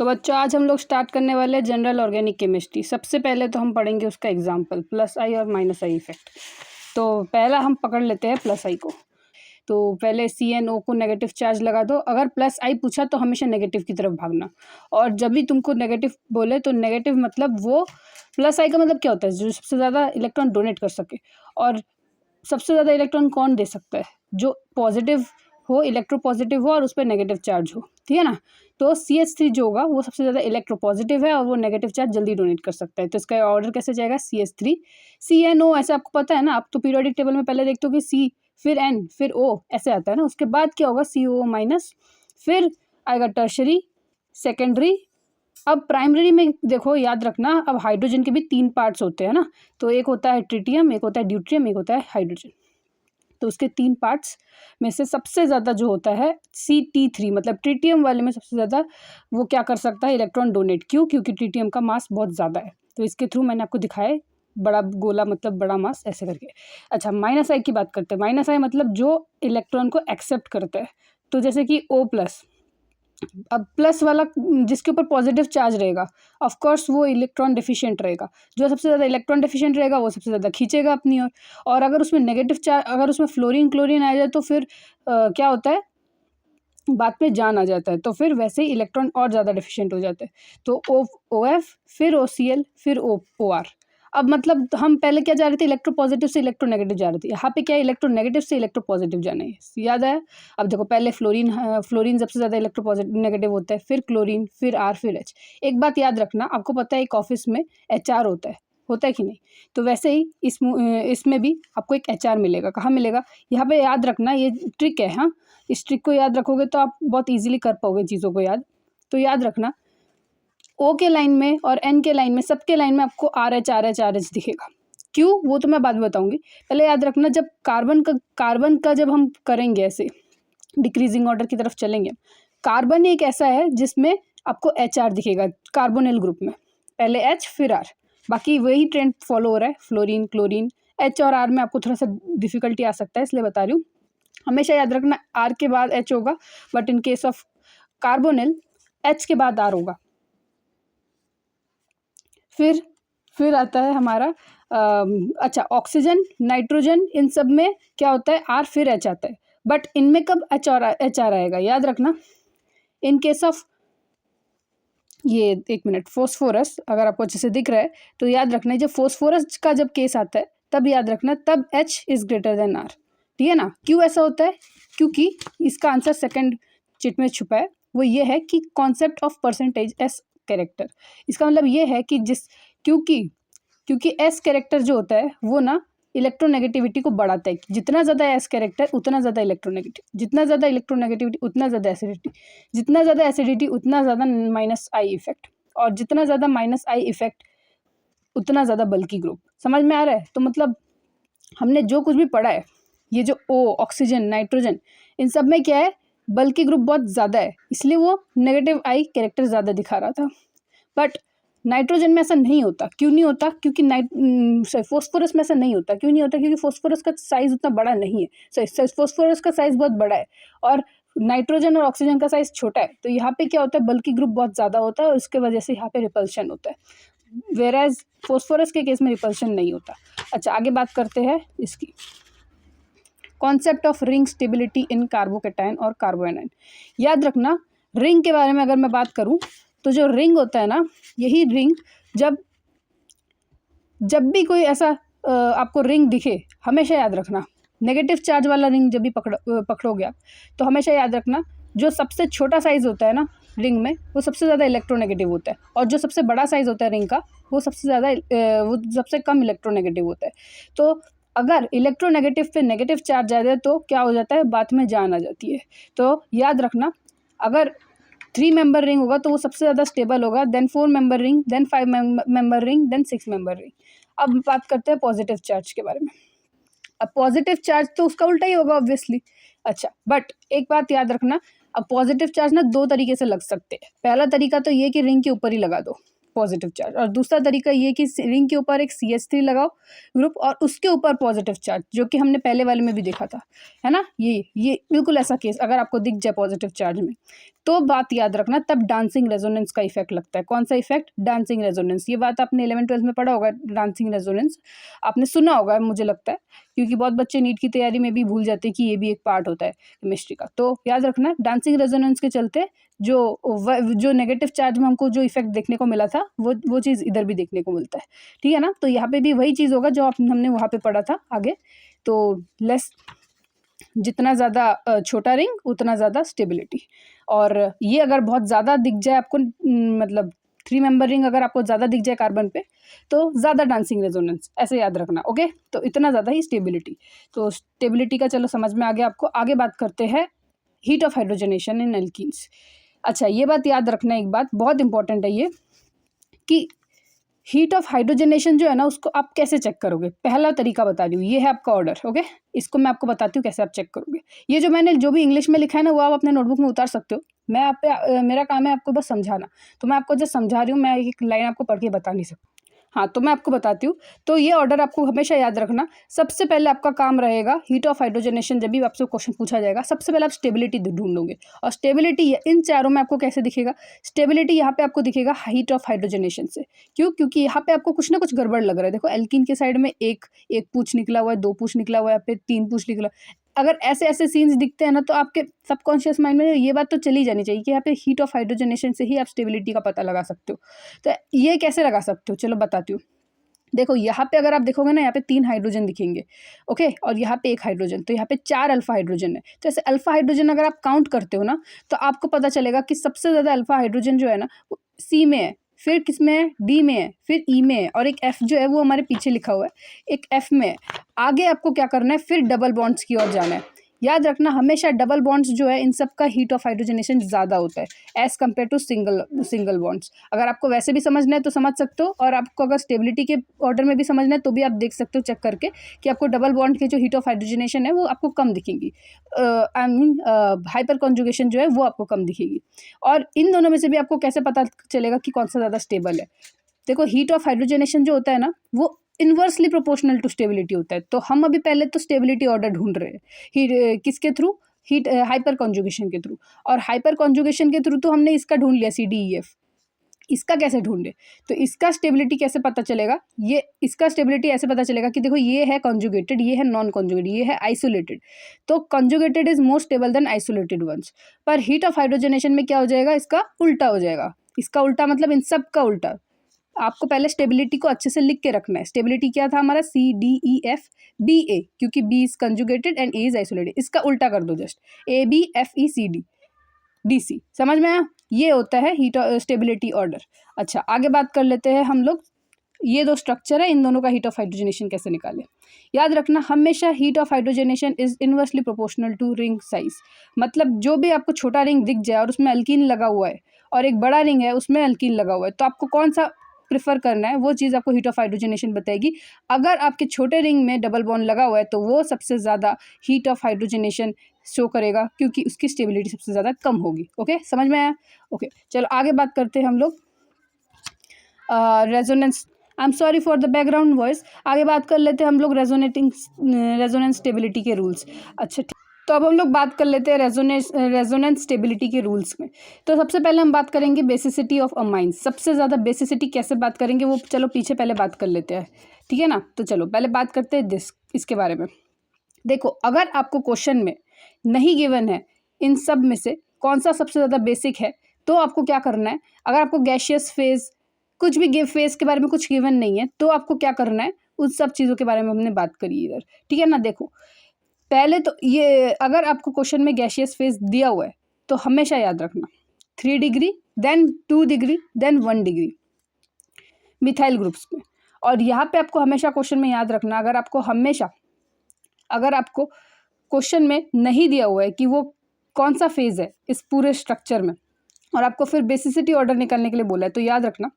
तो बच्चों आज हम लोग स्टार्ट करने वाले हैं जनरल ऑर्गेनिक केमिस्ट्री। सबसे पहले तो हम पढ़ेंगे उसका एग्जाम्पल प्लस आई और माइनस आई इफेक्ट। तो पहला हम पकड़ लेते हैं प्लस आई को। तो पहले CnO को नेगेटिव चार्ज लगा दो। अगर प्लस आई पूछा तो हमेशा नेगेटिव की तरफ भागना, और जब भी तुमको नेगेटिव बोले तो नेगेटिव मतलब वो प्लस आई का मतलब क्या होता है, जो सबसे ज़्यादा इलेक्ट्रॉन डोनेट कर सके। और सबसे ज़्यादा इलेक्ट्रॉन कौन दे सकता है, जो पॉजिटिव हो, इलेक्ट्रोपॉजिटिव हो और उस पर नेगेटिव चार्ज हो, ठीक है ना। तो CH3 जो होगा वो सबसे ज़्यादा इलेक्ट्रोपॉजिटिव है और वो नेगेटिव चार्ज जल्दी डोनेट कर सकता है। तो इसका ऑर्डर कैसे जाएगा, CH3 CnO। ऐसे आपको पता है ना, आप तो पीरियोडिक टेबल में पहले देखते हो कि C फिर N फिर O ऐसे आता है ना। उसके बाद क्या होगा, COO माइनस, फिर आएगा टर्शरी, सेकेंडरी। अब प्राइमरी में देखो, याद रखना, अब हाइड्रोजन के भी 3 पार्ट्स होते हैं ना। तो एक होता है ट्रिटियम, एक होता है ड्यूट्रियम, एक होता है हाइड्रोजन। तो उसके 3 पार्ट्स में से सबसे ज़्यादा जो होता है CT3, मतलब ट्रिटियम वाले में सबसे ज़्यादा वो क्या कर सकता है, इलेक्ट्रॉन डोनेट। क्यों? क्योंकि ट्रिटियम का मास बहुत ज़्यादा है। तो इसके थ्रू मैंने आपको दिखाया बड़ा गोला मतलब बड़ा मास ऐसे करके। अच्छा, माइनस आई की बात करते हैं। माइनस आई मतलब जो इलेक्ट्रॉन को एक्सेप्ट करता है। तो जैसे कि O प्लस, अब प्लस वाला जिसके ऊपर पॉजिटिव चार्ज रहेगा, ऑफ कोर्स वो इलेक्ट्रॉन डेफिशिएंट रहेगा। जो सबसे ज़्यादा इलेक्ट्रॉन डेफिशिएंट रहेगा वो सबसे ज़्यादा खींचेगा अपनी ओर। और अगर उसमें नेगेटिव चार्ज, अगर उसमें फ्लोरीन क्लोरीन आ जाए तो फिर क्या होता है, बाद में जान आ जाता है। तो फिर वैसे ही इलेक्ट्रॉन और ज़्यादा डेफिशिएंट हो जाते हैं। तो OF फिर OCl फिर OR। अब मतलब हम पहले क्या जा रहे थे, इलेक्ट्रोपॉजिटिव से इलेक्ट्रोनेगेटिव जा रहे थे। यहाँ पे क्या है, इलेक्ट्रोनेगेटिव से इलेक्ट्रोपॉजिटिव जाना है, याद आया। अब देखो, पहले फ्लोरीन सबसे ज़्यादा इलेक्ट्रोपॉजिटिव नेगेटिव होता है, फिर क्लोरीन, फिर R, फिर H। एक बात याद रखना, आपको पता है एक ऑफिस में HR होता है कि नहीं। तो वैसे ही इसमें भी आपको एक HR मिलेगा। कहाँ मिलेगा, यहाँ पे याद रखना, ये ट्रिक है। हाँ, इस ट्रिक को याद रखोगे तो आप बहुत इजीली कर पाओगे चीज़ों को याद। तो याद रखना, O के लाइन में और N के लाइन में, सबके लाइन में आपको RH दिखेगा। क्यों, वो तो मैं बाद में बताऊंगी। पहले याद रखना, जब कार्बन का जब हम करेंगे ऐसे डिक्रीजिंग ऑर्डर की तरफ चलेंगे, कार्बन एक ऐसा है जिसमें आपको HR दिखेगा कार्बोनिल ग्रुप में, पहले H फिर R। बाकी वही ट्रेंड फॉलो हो रहा है, फ्लोरीन क्लोरीन। H और R में आपको थोड़ा सा डिफिकल्टी आ सकता है, इसलिए बता रही हूँ। हमेशा याद रखना R के बाद H होगा, but in case of carbonyl H के बाद R होगा। फिर आता है हमारा अच्छा, ऑक्सीजन नाइट्रोजन, इन सब में क्या होता है, R फिर H आता है। बट इनमें कब HR आएगा, याद रखना। इन केस ऑफ ये, एक मिनट, फोस्फोरस, अगर आपको अच्छे से दिख रहा है तो याद रखना, जब फोस्फोरस का जब केस आता है तब याद रखना, तब H is greater than R, ठीक है ना। क्यों ऐसा होता है, क्योंकि इसका आंसर सेकंड चिट में छुपा है। वो ये है कि concept of percentage S character. इसका मतलब ये है कि क्योंकि S कैरेक्टर जो होता है वो ना इलेक्ट्रोनेगेटिविटी को बढ़ाता है। जितना ज़्यादा S कैरेक्टर उतना ज़्यादा इलेक्ट्रोनेगेटिव, जितना ज़्यादा इलेक्ट्रोनेगेटिविटी उतना ज़्यादा एसिडिटी, जितना ज़्यादा एसिडिटी उतना ज़्यादा माइनस आई इफेक्ट, और जितना ज़्यादा माइनस आई इफेक्ट उतना ज़्यादा बल्कि ग्रुप। समझ में आ रहा है। तो मतलब हमने जो कुछ भी पढ़ा है, ये जो O, ऑक्सीजन, नाइट्रोजन, इन सब में क्या है, बल्कि ग्रुप बहुत ज़्यादा है, इसलिए वो नेगेटिव आई कैरेक्टर ज़्यादा दिखा रहा था। बट नाइट्रोजन में ऐसा नहीं होता। क्यों नहीं होता, क्योंकि फोस्फोरस में ऐसा नहीं होता। क्यों नहीं होता, क्योंकि फोस्फोरस का साइज़ उतना बड़ा नहीं है। फोस्फोरस का साइज़ बहुत बड़ा है और नाइट्रोजन और ऑक्सीजन का साइज़ छोटा है। तो यहाँ पे क्या होता है, बल्कि ग्रुप बहुत ज़्यादा होता है और उसके वजह से यहाँ पे रिपल्शन होता है, वेराज फोस्फोरस के केस में रिपल्शन नहीं होता। अच्छा, आगे बात करते हैं इसकी, concept of ring stability in carbocation और कार्बोएनायन। याद रखना, रिंग के बारे में अगर मैं बात करूं तो जो रिंग होता है ना, यही रिंग जब भी कोई ऐसा आपको रिंग दिखे, हमेशा याद रखना, नेगेटिव चार्ज वाला रिंग जब भी पकड़ोगे आप, तो हमेशा याद रखना जो सबसे छोटा साइज़ होता है ना रिंग में, वो सबसे ज़्यादा इलेक्ट्रोनेगेटिव होता है, और जो सबसे बड़ा साइज़ होता है रिंग का वो सबसे कम इलेक्ट्रोनेगेटिव होता है। तो अगर इलेक्ट्रोनेगेटिव पे नेगेटिव चार्ज आ जाए तो क्या हो जाता है, बाद में जान आ जाती है। तो याद रखना, अगर 3 मेंबर रिंग होगा तो वो सबसे ज़्यादा स्टेबल होगा, then 4 member ring, then 5 member ring, then 6 member ring. अब बात करते हैं पॉजिटिव चार्ज के बारे में। अब पॉजिटिव चार्ज तो उसका उल्टा ही होगा ऑब्वियसली। अच्छा, बट एक बात याद रखना, अब पॉजिटिव चार्ज ना 2 तरीके से लग सकते हैं। पहला तरीका तो ये कि रिंग के ऊपर ही लगा दो पॉजिटिव चार्ज, और दूसरा तरीका ये कि रिंग के ऊपर एक CH3 लगाओ ग्रुप और उसके ऊपर पॉजिटिव चार्ज, जो कि हमने पहले वाले में भी देखा था, है ना। ये बिल्कुल ऐसा केस अगर आपको दिख जाए पॉजिटिव चार्ज में, तो बात याद रखना, तब डांसिंग रेजोनेंस का इफेक्ट लगता है। कौन सा इफेक्ट? Dancing resonance. ये बात आपने 11th-12th में पढ़ा होगा, डांसिंग रेजोनेंस आपने सुना होगा मुझे लगता है, क्योंकि बहुत बच्चे नीट की तैयारी में भी भूल जाते हैं कि ये भी एक पार्ट होता है केमिस्ट्री का। तो याद रखना, डांसिंग रेजोनेंस के चलते जो नेगेटिव चार्ज में हमको जो इफेक्ट देखने को मिला था वो चीज़ इधर भी देखने को मिलता है, ठीक है ना। तो यहाँ पे भी वही चीज़ होगा जो हमने वहाँ पे पढ़ा था आगे। तो लेस, जितना ज़्यादा छोटा रिंग उतना ज़्यादा स्टेबिलिटी। और ये अगर बहुत ज़्यादा दिख जाए आपको, मतलब 3 मेंबर रिंग अगर आपको ज़्यादा दिख जाए कार्बन पे, तो ज़्यादा डांसिंग रेजोनेंस, ऐसे याद रखना। ओके, तो इतना ज़्यादा ही स्टेबिलिटी। तो स्टेबिलिटी का चलो समझ में आ गया आपको। आगे बात करते हैं heat of hydrogenation in alkenes. अच्छा, ये बात याद रखना, एक बात बहुत इंपॉर्टेंट है ये, कि हीट ऑफ हाइड्रोजनेशन जो है ना, उसको आप कैसे चेक करोगे। पहला तरीका बता रही हूँ, ये है आपका ऑर्डर। ओके, इसको मैं आपको बताती हूँ कैसे आप चेक करोगे। ये जो मैंने जो भी इंग्लिश में लिखा है ना, वो आप अपने नोटबुक में उतार सकते हो। मैं आप पे मेरा काम है आपको बस समझाना, तो मैं आपको जस्ट समझा रही हूँ, मैं एक लाइन आपको पढ़ के बता नहीं सकती। हाँ, तो मैं आपको बताती हूँ। तो ये ऑर्डर आपको हमेशा याद रखना। सबसे पहले आपका काम रहेगा हीट ऑफ हाइड्रोजनेशन। जब भी आपसे क्वेश्चन पूछा जाएगा, सबसे पहले आप स्टेबिलिटी ढूंढोगे। और स्टेबिलिटी इन चारों में आपको कैसे दिखेगा? स्टेबिलिटी यहाँ पे आपको दिखेगा हीट ऑफ हाइड्रोजनेशन से। क्यों? क्योंकि यहाँ पे आपको कुछ ना कुछ गड़बड़ लग रहा है। देखो, एल्कीन के साइड में एक पूछ निकला हुआ है, 2 पूछ निकला हुआ है, यहाँ पे 3 पूछ निकला। अगर ऐसे ऐसे सीन्स दिखते हैं ना, तो आपके सबकॉन्शियस माइंड में ये बात तो चली जानी चाहिए कि यहाँ पे हीट ऑफ हाइड्रोजनेशन से ही आप स्टेबिलिटी का पता लगा सकते हो। तो ये कैसे लगा सकते हो, चलो बताती हूँ। देखो, यहाँ पे अगर आप देखोगे ना, यहाँ पे 3 हाइड्रोजन दिखेंगे। ओके, और यहाँ पे 1 हाइड्रोजन, तो यहाँ पे 4 अल्फा हाइड्रोजन है। तो ऐसे अल्फा हाइड्रोजन अगर आप काउंट करते हो ना, तो आपको पता चलेगा कि सबसे ज़्यादा अल्फा हाइड्रोजन जो है ना, वो सी में है, फिर किस में है? डी में है, फिर ई में है, और एक एफ जो है वो हमारे पीछे लिखा हुआ है, एक एफ में है। आगे आपको क्या करना है? फिर डबल बॉन्ड्स की ओर जाना है। याद रखना, हमेशा डबल बॉन्ड्स जो है, इन सब का हीट ऑफ हाइड्रोजनेशन ज़्यादा होता है as compare to single bonds. अगर आपको वैसे भी समझना है तो समझ सकते हो, और आपको अगर स्टेबिलिटी के ऑर्डर में भी समझना है तो भी आप देख सकते हो चेक करके कि आपको डबल बॉन्ड के जो हीट ऑफ हाइड्रोजनेशन है वो आपको कम दिखेंगी। आई मीन हाइपर कॉन्जुगेशन जो है वो आपको कम दिखेगी। और इन दोनों में से भी आपको कैसे पता चलेगा कि कौन सा ज़्यादा स्टेबल है? देखो, हीट ऑफ हाइड्रोजनेशन जो होता है ना, वो इन्वर्सली प्रोपोर्शनल टू स्टेबिलिटी होता है। तो हम अभी पहले तो स्टेबिलिटी ऑर्डर ढूंढ रहे हैं किसके थ्रू? हीट हाइपर कॉन्जुगेशन के थ्रू। और हाइपर कॉन्जुगेशन के थ्रू तो हमने इसका ढूंढ लिया, CDEF। इसका कैसे ढूंढे? तो इसका स्टेबिलिटी कैसे पता चलेगा? ये इसका स्टेबिलिटी ऐसे पता चलेगा कि देखो, ये है कॉन्जुगेटेड, ये है नॉन कॉन्जुगेटेड, ये है आइसोलेटेड। तो conjugated is more stable than isolated ones. पर हीट ऑफ हाइड्रोजनेशन में क्या हो जाएगा? इसका उल्टा हो जाएगा। इसका उल्टा मतलब इन सब का उल्टा। आपको पहले स्टेबिलिटी को अच्छे से लिख के रखना है। स्टेबिलिटी क्या था हमारा? CDEFBA, क्योंकि B is conjugated and A is isolated. इसका उल्टा कर दो, जस्ट ABFECDDC। समझ में आया? ये होता है हीट स्टेबिलिटी ऑर्डर। अच्छा, आगे बात कर लेते हैं हम लोग। ये 2 स्ट्रक्चर है, इन दोनों का हीट ऑफ हाइड्रोजनेशन कैसे निकालें। याद रखना, हमेशा heat of hydrogenation is inversely proportional to ring size. मतलब जो भी आपको छोटा रिंग दिख जाए और उसमें अल्कीन लगा हुआ है, और एक बड़ा रिंग है उसमें अल्कीन लगा हुआ है, तो आपको कौन सा प्रेफर करना है, वो चीज़ आपको हीट ऑफ हाइड्रोजनेशन बताएगी। अगर आपके छोटे रिंग में डबल बॉन्ड लगा हुआ है, तो वो सबसे ज़्यादा हीट ऑफ हाइड्रोजनेशन शो करेगा, क्योंकि उसकी स्टेबिलिटी सबसे ज़्यादा कम होगी। ओके, समझ में आया? ओके, चलो आगे बात करते हैं हम लोग resonance. I am sorry for the background voice. आगे बात कर लेते हैं हम लोग रेजोनेंस स्टेबिलिटी के रूल्स। अच्छा, तो अब हम लोग बात कर लेते हैं रेजोनेंस स्टेबिलिटी के रूल्स में। तो सबसे पहले हम बात करेंगे बेसिसिटी ऑफ अमाइंस। सबसे ज़्यादा बेसिसिटी कैसे बात करेंगे वो चलो पीछे पहले बात कर लेते हैं, ठीक है ना। तो चलो पहले बात करते हैं इसके बारे में। देखो, अगर आपको क्वेश्चन में नहीं गिवन है इन सब में से कौन सा सबसे ज़्यादा बेसिक है, तो आपको क्या करना है? अगर आपको गैशियस फेज, कुछ भी फेज के बारे में कुछ गिवन नहीं है, तो आपको क्या करना है? उन सब चीज़ों के बारे में हमने बात करी इधर, ठीक है ना। देखो, पहले तो ये, अगर आपको क्वेश्चन में गैशियस फेज दिया हुआ है, तो हमेशा याद रखना 3 degree, then 2 degree, then 1 degree methyl groups में। और यहाँ पे आपको हमेशा क्वेश्चन में याद रखना, अगर आपको क्वेश्चन में नहीं दिया हुआ है कि वो कौन सा फेज है इस पूरे स्ट्रक्चर में, और आपको फिर बेसिसिटी ऑर्डर निकालने के लिए बोला है, तो याद रखना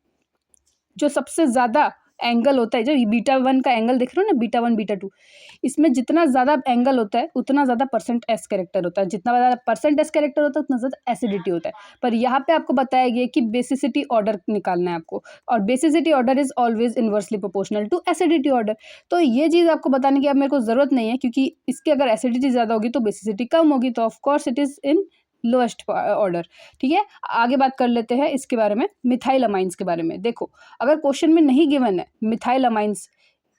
जो सबसे ज़्यादा एंगल होता है, जो β1 का एंगल देख रहे हो ना, β1 β2, इसमें जितना ज़्यादा एंगल होता है उतना ज़्यादा % कैरेक्टर होता है। जितना ज़्यादा % कैरेक्टर होता है उतना ज़्यादा एसिडिटी होता है। पर यहाँ पे आपको बताया गया कि बेसिसिटी ऑर्डर निकालना है आपको, और basicity order is always inversely proportional to acidity order. तो ये चीज़ आपको बताने की अब मेरे को ज़रूरत नहीं है, क्योंकि इसकी अगर एसिडिटी ज़्यादा होगी तो बेसिसिटी कम होगी, तो of course it is in lowest order. ठीक है, आगे बात कर लेते हैं इसके बारे में, मिथाइल अमाइंस के बारे में। देखो, अगर क्वेश्चन में नहीं गिवन है मिथाइल अमाइंस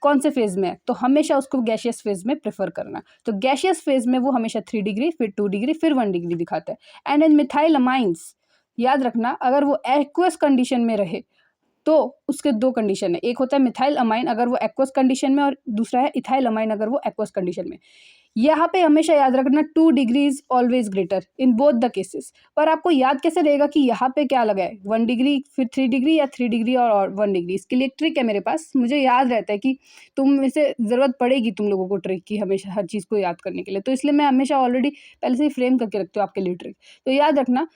कौन से फेज में है, तो हमेशा उसको गैशियस फेज में प्रेफर करना। तो गैशियस फेज में वो हमेशा 3 डिग्री, फिर 2 डिग्री, फिर 1 डिग्री दिखाता है। एंड इन मिथाइल अमाइंस याद रखना, अगर वो एक्वस कंडीशन में रहे तो उसके 2 कंडीशन है। एक होता है मिथाइल अमाइन अगर वो एक्वस कंडीशन में, और दूसरा है इथाइल अमाइन अगर वो एक्वस कंडीशन में। यहाँ पे हमेशा याद रखना 2 degree is always greater in both the cases. पर आपको याद कैसे रहेगा कि यहाँ पे क्या लगा है, 1 डिग्री फिर 3 डिग्री या 3 डिग्री और 1 डिग्री। इसके लिए ट्रिक है मेरे पास, मुझे याद रहता है कि तुम इसे ज़रूरत पड़ेगी तुम लोगों को ट्रिक की, हमेशा हर चीज़ को याद करने के लिए। तो इसलिए मैं हमेशा ऑलरेडी पहले से ही फ्रेम करके रखती हूँ आपके लिए ट्रिक। तो याद रखना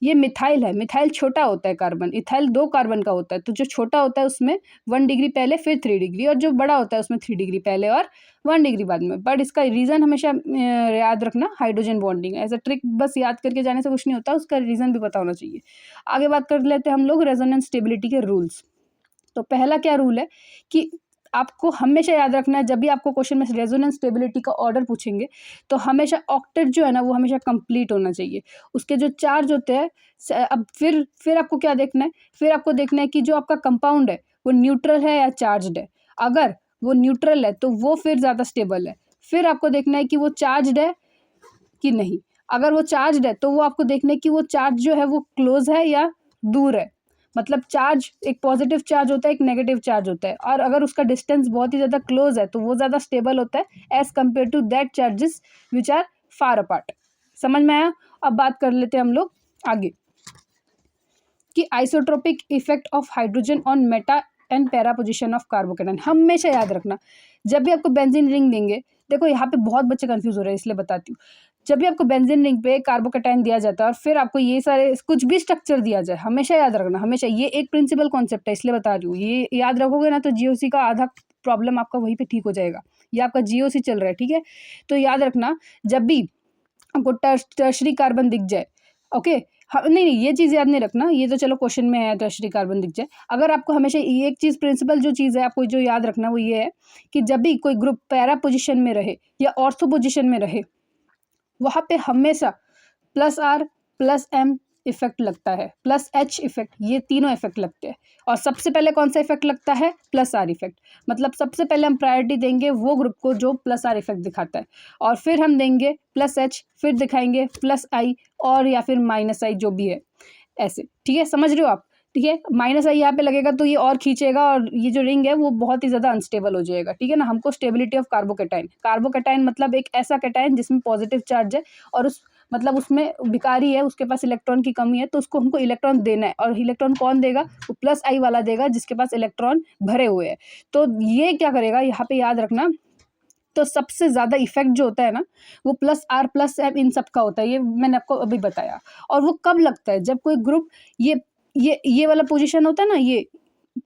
ये मिथाइल है, मिथाइल छोटा होता है कार्बन, इथाइल 2 कार्बन का होता है। तो जो छोटा होता है उसमें 1 डिग्री पहले फिर 3 डिग्री, और जो बड़ा होता है उसमें 3 डिग्री पहले और 1 डिग्री बाद में। बट इसका रीज़न हमेशा याद रखना hydrogen bonding. As a trick बस याद करके जाने से कुछ नहीं होता, उसका रीज़न भी पता होना चाहिए। आगे बात कर लेते हैं हम लोग रेजोनेंस स्टेबिलिटी के रूल्स। तो पहला क्या रूल है कि आपको हमेशा याद रखना है, जब भी आपको क्वेश्चन में रेजोनेंस स्टेबिलिटी का ऑर्डर पूछेंगे तो हमेशा ऑक्टेट जो है ना वो हमेशा कंप्लीट होना चाहिए। उसके जो चार्ज होते हैं, अब फिर आपको क्या देखना है, फिर आपको देखना है कि जो आपका कंपाउंड है वो न्यूट्रल है या चार्ज्ड है। अगर वो न्यूट्रल है तो वो फिर ज़्यादा स्टेबल है। फिर आपको देखना है कि वो चार्ज्ड है कि नहीं। अगर वो चार्ज्ड है तो वो आपको देखना है कि वो चार्ज जो है वो क्लोज है या दूर है। मतलब चार्ज, एक पॉजिटिव चार्ज होता है, एक नेगेटिव चार्ज होता है, और अगर उसका डिस्टेंस बहुत ही ज़्यादा क्लोज है तो वो ज़्यादा स्टेबल होता है as compare to that charges which are far apart. समझ में आया? अब बात कर लेते हैं हम लोग आगे कि isotropic effect of hydrogen on Meta and para position of carbocation. हमेशा याद रखना, जब भी आपको बेंजीन रिंग देंगे, देखो यहाँ पे बहुत बच्चे कंफ्यूज हो रहे हैं इसलिए बताती हूँ। जब भी आपको बेंजीन रिंग पे कार्बोकेटाइन दिया जाता है और फिर आपको ये सारे कुछ भी स्ट्रक्चर दिया जाए, हमेशा याद रखना, हमेशा ये एक प्रिंसिपल कॉन्सेप्ट है इसलिए बता रही हूँ। ये याद रखोगे ना तो जीओसी का आधा प्रॉब्लम आपका वहीं पे ठीक हो जाएगा। ये आपका जीओसी चल रहा है, ठीक है? तो याद रखना, जब भी आपको टर्शरी कार्बन दिख जाए, ओके, हाँ, नहीं ये चीज़ याद नहीं रखना, ये तो चलो क्वेश्चन में है टर्शरी कार्बन दिख जाए। अगर आपको हमेशा ये एक चीज़ प्रिंसिपल जो चीज़ है आपको जो याद रखना वो ये है कि जब भी कोई ग्रुप पैरा पोजिशन में रहे या ऑर्थो पोजिशन में रहे, वहाँ पे हमेशा +R +M इफेक्ट लगता है, +H इफेक्ट, ये तीनों इफेक्ट लगते हैं। और सबसे पहले कौन सा इफेक्ट लगता है? +R effect. मतलब सबसे पहले हम प्रायोरिटी देंगे वो ग्रुप को जो +R इफेक्ट दिखाता है, और फिर हम देंगे +H, फिर दिखाएंगे +I, और या फिर -I जो भी है, ऐसे। ठीक है, समझ रहे हो आप? ठीक है, -I यहाँ पे लगेगा तो ये और खींचेगा और ये जो रिंग है वो बहुत ही ज़्यादा अनस्टेबल हो जाएगा। ठीक है ना? हमको स्टेबिलिटी ऑफ कार्बोकेटाइन, कार्बोकेटाइन मतलब एक ऐसा कैटाइन जिसमें पॉजिटिव चार्ज है और उस मतलब उसमें भिखारी है, उसके पास इलेक्ट्रॉन की कमी है, तो उसको हमको इलेक्ट्रॉन देना है। और इलेक्ट्रॉन कौन देगा? वो +I वाला देगा जिसके पास इलेक्ट्रॉन भरे हुए हैं। तो ये क्या करेगा यहाँ पे याद रखना, तो सबसे ज़्यादा इफेक्ट जो होता है ना वो +R +M इन सब का होता है, ये मैंने आपको अभी बताया। और वो कब लगता है? जब कोई ग्रुप ये वाला पोजीशन होता है ना, ये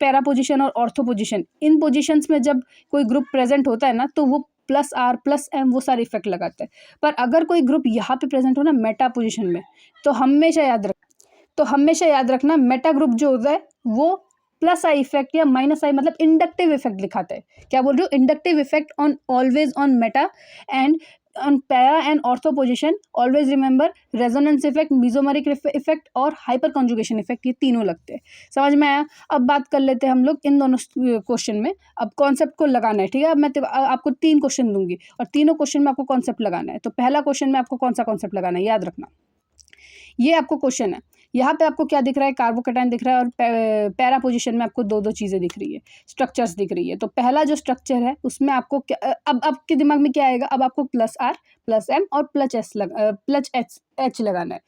पैरा पोजीशन और ऑर्थो पोजीशन, इन पोजीशंस में जब कोई ग्रुप प्रेजेंट होता है ना तो वो +R +M वो सारे इफेक्ट लगाता है। पर अगर कोई ग्रुप यहाँ पे प्रेजेंट हो ना मेटा पोजीशन में, तो हमेशा याद रखना मेटा ग्रुप जो होता है वो +I इफेक्ट या -I मतलब इंडक्टिव इफेक्ट दिखाता है। क्या बोल रही हूँ? Inductive effect on always on Meta and on para and ortho position. Always remember resonance effect, mesomeric effect और hyper conjugation effect, ये तीनों लगते हैं। समझ में आया? अब बात कर लेते हैं हम लोग इन दोनों क्वेश्चन में। अब कॉन्सेप्ट को लगाना है, ठीक है? अब मैं आपको 3 क्वेश्चन दूंगी और तीनों क्वेश्चन में आपको कॉन्सेप्ट लगाना है। तो पहला क्वेश्चन में आपको कौन सा कॉन्सेप्ट लगाना है याद रखना। ये आपको क्वेश्चन है, यहाँ पे आपको क्या दिख रहा है? कार्बोकेटाइन दिख रहा है, और पैरा पोजीशन में आपको 2 चीज़ें दिख रही है, स्ट्रक्चर्स दिख रही है। तो पहला जो स्ट्रक्चर है उसमें आपको क्या, अब आपके दिमाग में क्या आएगा? अब आपको +R +M और +H लगाना है।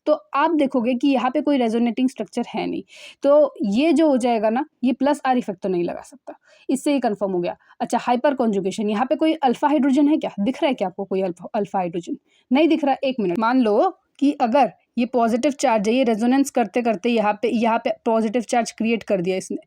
तो आप देखोगे कि यहाँ पे कोई रेजोनेटिंग स्ट्रक्चर है नहीं, तो ये जो हो जाएगा ना, ये +R इफेक्ट तो नहीं लगा सकता, इससे ही कंफर्म हो गया। अच्छा, हाइपर कॉन्जुगेशन, यहाँ पे कोई अल्फा हाइड्रोजन है क्या? दिख रहा है क्या आपको कोई अल्फा हाइड्रोजन? नहीं दिख रहा। 1 मिनट, मान लो कि अगर ये पॉजिटिव चार्ज है, ये रेजोनेंस करते करते यहाँ पे पॉजिटिव चार्ज क्रिएट कर दिया इसने,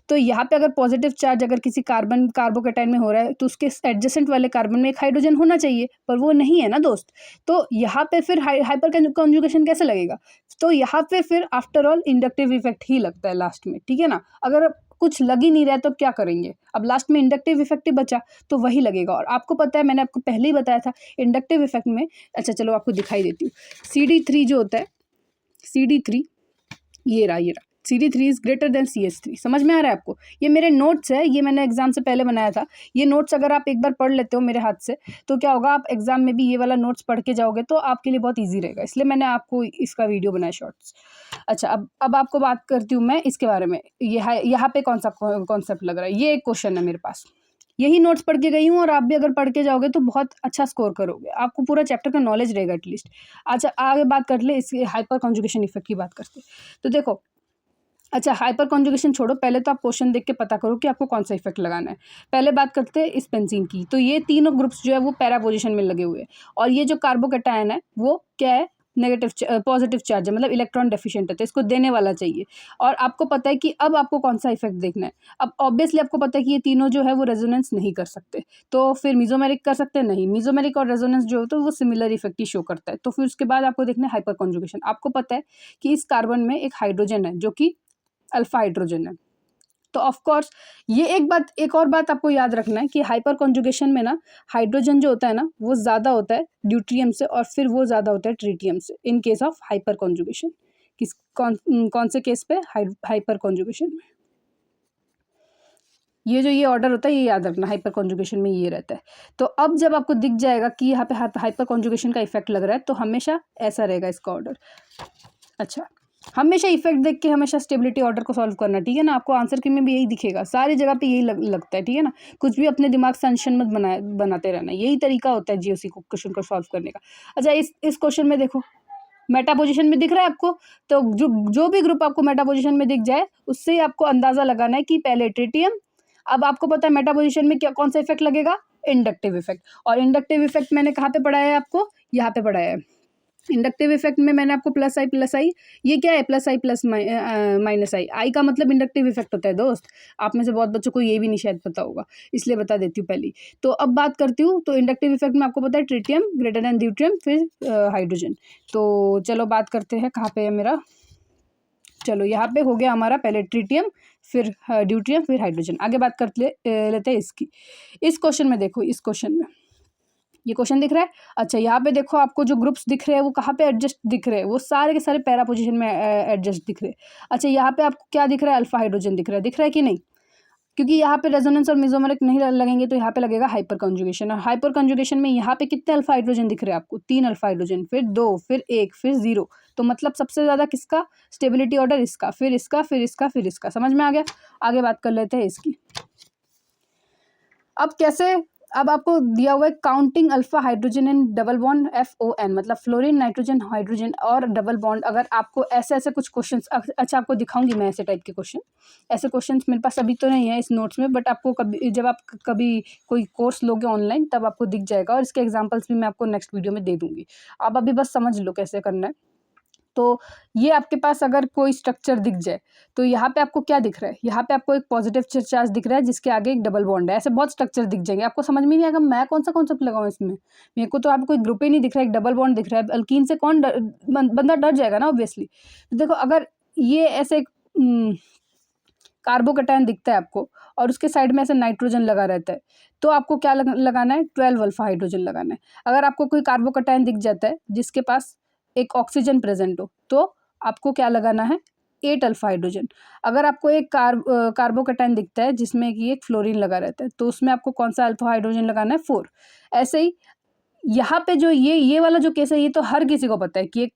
तो यहाँ पे अगर पॉजिटिव चार्ज अगर किसी कार्बोकेटाइन में हो रहा है तो उसके एडजेसेंट वाले कार्बन में एक हाइड्रोजन होना चाहिए, पर वो नहीं है ना दोस्त। तो यहाँ पे फिर हाइपर कॉन्जुगेशन कैसे लगेगा? तो यहाँ पे फिर आफ्टर ऑल इंडक्टिव इफेक्ट ही लगता है लास्ट में, ठीक है ना? अगर कुछ लग ही नहीं रहा है तो अब क्या करेंगे? अब लास्ट में इंडक्टिव इफेक्ट ही बचा, तो वही लगेगा। और आपको पता है, मैंने आपको पहले ही बताया था इंडक्टिव इफेक्ट में, अच्छा चलो आपको दिखाई देती हूँ। CD3 जो होता है, CD3 ये रहा, CD3 is greater than CS3। समझ में आ रहा है आपको? ये मेरे नोट्स है, ये मैंने एग्जाम से पहले बनाया था। ये नोट्स अगर आप एक बार पढ़ लेते हो मेरे हाथ से, तो क्या होगा, आप एग्जाम में भी ये वाला नोट्स पढ़ के जाओगे तो आपके लिए बहुत ईजी रहेगा। इसलिए मैंने आपको इसका वीडियो बनाया शॉर्ट्स। अच्छा, अब आपको बात करती हूँ मैं इसके बारे में। यहाँ पे कौन सा कॉन्सेप्ट लग रहा है, ये एक क्वेश्चन है मेरे पास। यही नोट्स पढ़ के गई हूँ, और आप भी अगर पढ़ के जाओगे तो बहुत अच्छा स्कोर करोगे, आपको पूरा चैप्टर का नॉलेज रहेगा एटलीस्ट। अच्छा, आगे बात कर ले इसके हाइपर कॉन्जुगेशन इफेक्ट की बात करते। तो देखो, अच्छा हाइपर कॉन्जुगेशन छोड़ो, पहले तो आप क्वेश्चन देख के पता करो कि आपको कौन सा इफेक्ट लगाना है। पहले बात करते हैं इस बेंजीन की। तो ये तीनों ग्रुप्स जो है वो पैरा पोजिशन में लगे हुए हैं, और ये जो कार्बोकैटायन है वो क्या है, पॉजिटिव चार्ज है, मतलब इलेक्ट्रॉन डेफिशिएंट है, तो इसको देने वाला चाहिए। और आपको पता है कि अब आपको कौन सा इफेक्ट देखना है। अब ऑब्वियसली आपको पता है कि ये तीनों जो है वो रेजोनेंस नहीं कर सकते, तो फिर मीजोमेरिक कर सकते हैं? नहीं, मीजोमेरिक और रेजोनेंस जो होता है वो सिमिलर इफेक्ट ही शो करता है। तो फिर उसके बाद आपको देखना है हाइपर कॉन्जुगेशन। आपको पता है कि इस कार्बन में एक हाइड्रोजन है जो कि अल्फा हाइड्रोजन है, तो ऑफ कोर्स ये एक और बात आपको याद रखना है कि हाइपर कॉन्जुगेशन में ना हाइड्रोजन जो होता है ना वो ज़्यादा होता है ड्यूट्रियम से, और फिर वो ज़्यादा होता है ट्रिटियम से in case of hyper conjugation. कौन से केस पे? हाइपर कॉन्जुगेशन में। ये जो ये ऑर्डर होता है ये याद रखना, हाइपर कॉन्जुगेशन में ये रहता है। तो अब जब आपको दिख जाएगा कि यहाँ पे हाइपर कॉन्जुगेशन का इफेक्ट लग रहा है, तो हमेशा ऐसा रहेगा इसका ऑर्डर। अच्छा, हमेशा इफेक्ट देख के हमेशा स्टेबिलिटी ऑर्डर को सॉल्व करना, ठीक है ना? आपको आंसर की में भी यही दिखेगा, सारी जगह पे यही लगता है, ठीक है ना? कुछ भी अपने दिमाग से टेंशन मत बनाते रहना, यही तरीका होता है जीओसी को क्वेश्चन को सॉल्व करने का। अच्छा, इस क्वेश्चन में देखो, मेटा पोजीशन में दिख रहा है आपको, तो जो भी ग्रुप आपको मेटा पोजीशन में दिख जाए उससे ही आपको अंदाजा लगाना है कि पहले ट्रिटियम। अब आपको पता है मेटा पोजीशन में क्या कौन सा इफेक्ट लगेगा? Inductive effect. और इंडक्टिव इफेक्ट मैंने कहाँ पे पढ़ाया है आपको? यहाँ पे पढ़ाया है। इंडक्टिव इफेक्ट में मैंने आपको प्लस आई, ये क्या है? प्लस आई प्लस माइनस आई का मतलब इंडक्टिव इफेक्ट होता है दोस्त। आप में से बहुत बच्चों को ये भी नहीं शायद पता होगा, इसलिए बता देती हूँ पहले। तो अब बात करती हूँ, तो इंडक्टिव इफेक्ट में आपको पता है ट्रिटियम ग्रेटर देन ड्यूट्रियम, फिर हाइड्रोजन। तो चलो बात करते हैं, कहाँ पे है मेरा? चलो यहाँ पे हो गया हमारा, पहले ट्रिटियम फिर ड्यूट्रियम फिर हाइड्रोजन। आगे बात कर लेते हैं इसकी। इस क्वेश्चन में देखो, इस क्वेश्चन में ये क्वेश्चन दिख रहा है। अच्छा, यहाँ पे देखो, आपको जो ग्रुप्स दिख रहे हैं वो कहाँ पे एडजस्ट दिख रहे हैं? वो सारे के सारे पैरा पोजीशन में एडजस्ट दिख रहे हैं। अच्छा, यहाँ पे आपको क्या दिख रहा है? अल्फा हाइड्रोजन दिख रहा है कि नहीं? क्योंकि यहाँ पे रेजोनेंस और मेसोमेरिक नहीं लगेंगे, तो यहाँ पे लगेगा हाइपर कॉन्जुगेशन। और हाइपर कॉन्जुगेशन में यहाँ पे कितने अल्फा हाइड्रोजन दिख रहे हैं आपको? 3 अल्फा हाइड्रोजन, फिर 2, फिर 1, फिर 0। तो मतलब सबसे ज़्यादा किसका स्टेबिलिटी ऑर्डर? इसका, फिर इसका, फिर इसका, फिर इसका। समझ में आ गया? आगे बात कर लेते हैं इसकी। अब कैसे? अब आपको दिया हुआ है counting alpha hydrogen in double bond FON, मतलब फ्लोरीन नाइट्रोजन हाइड्रोजन और डबल बॉन्ड। अगर आपको ऐसे कुछ क्वेश्चंस, अच्छा आपको दिखाऊंगी मैं ऐसे टाइप के क्वेश्चन। ऐसे क्वेश्चंस मेरे पास अभी तो नहीं है इस नोट्स में, बट आपको कभी जब आप कभी कोई कोर्स लोगे ऑनलाइन तब आपको दिख जाएगा, और इसके एग्जाम्पल्स भी मैं आपको नेक्स्ट वीडियो में दे दूंगी। आप अभी बस समझ लो कैसे करना है। तो ये आपके पास अगर कोई स्ट्रक्चर दिख जाए, तो यहाँ पे आपको क्या दिख रहा है? यहाँ पे आपको एक पॉजिटिव चार्ज दिख रहा है जिसके आगे एक डबल बॉन्ड है। ऐसे बहुत स्ट्रक्चर दिख जाएंगे, आपको समझ में नहीं आएगा मैं कौन सा कॉन्सेप्ट लगाऊं इसमें। मेरे को तो आपको कोई ग्रुप ही नहीं दिख रहा है, एक डबल बॉन्ड दिख रहा है। अल्कीन से कौन बंदा डर जाएगा ना ऑब्वियसली। तो देखो, अगर ये ऐसे कार्बोकैटायन दिखता है आपको और उसके साइड में ऐसे नाइट्रोजन लगा रहता है, तो आपको क्या लगाना है? 12 अल्फा हाइड्रोजन लगाना है। अगर आपको कोई कार्बोकैटायन दिख जाता है जिसके पास एक ऑक्सीजन प्रेजेंट हो, तो आपको क्या लगाना है? 8 अल्फा हाइड्रोजन। अगर आपको एक कार्बोकैटायन दिखता है जिसमें कि एक फ्लोरीन लगा रहता है, तो उसमें आपको कौन सा अल्फा हाइड्रोजन लगाना है? 4। ऐसे ही यहाँ पे जो ये वाला जो केस है, ये तो हर किसी को पता है कि एक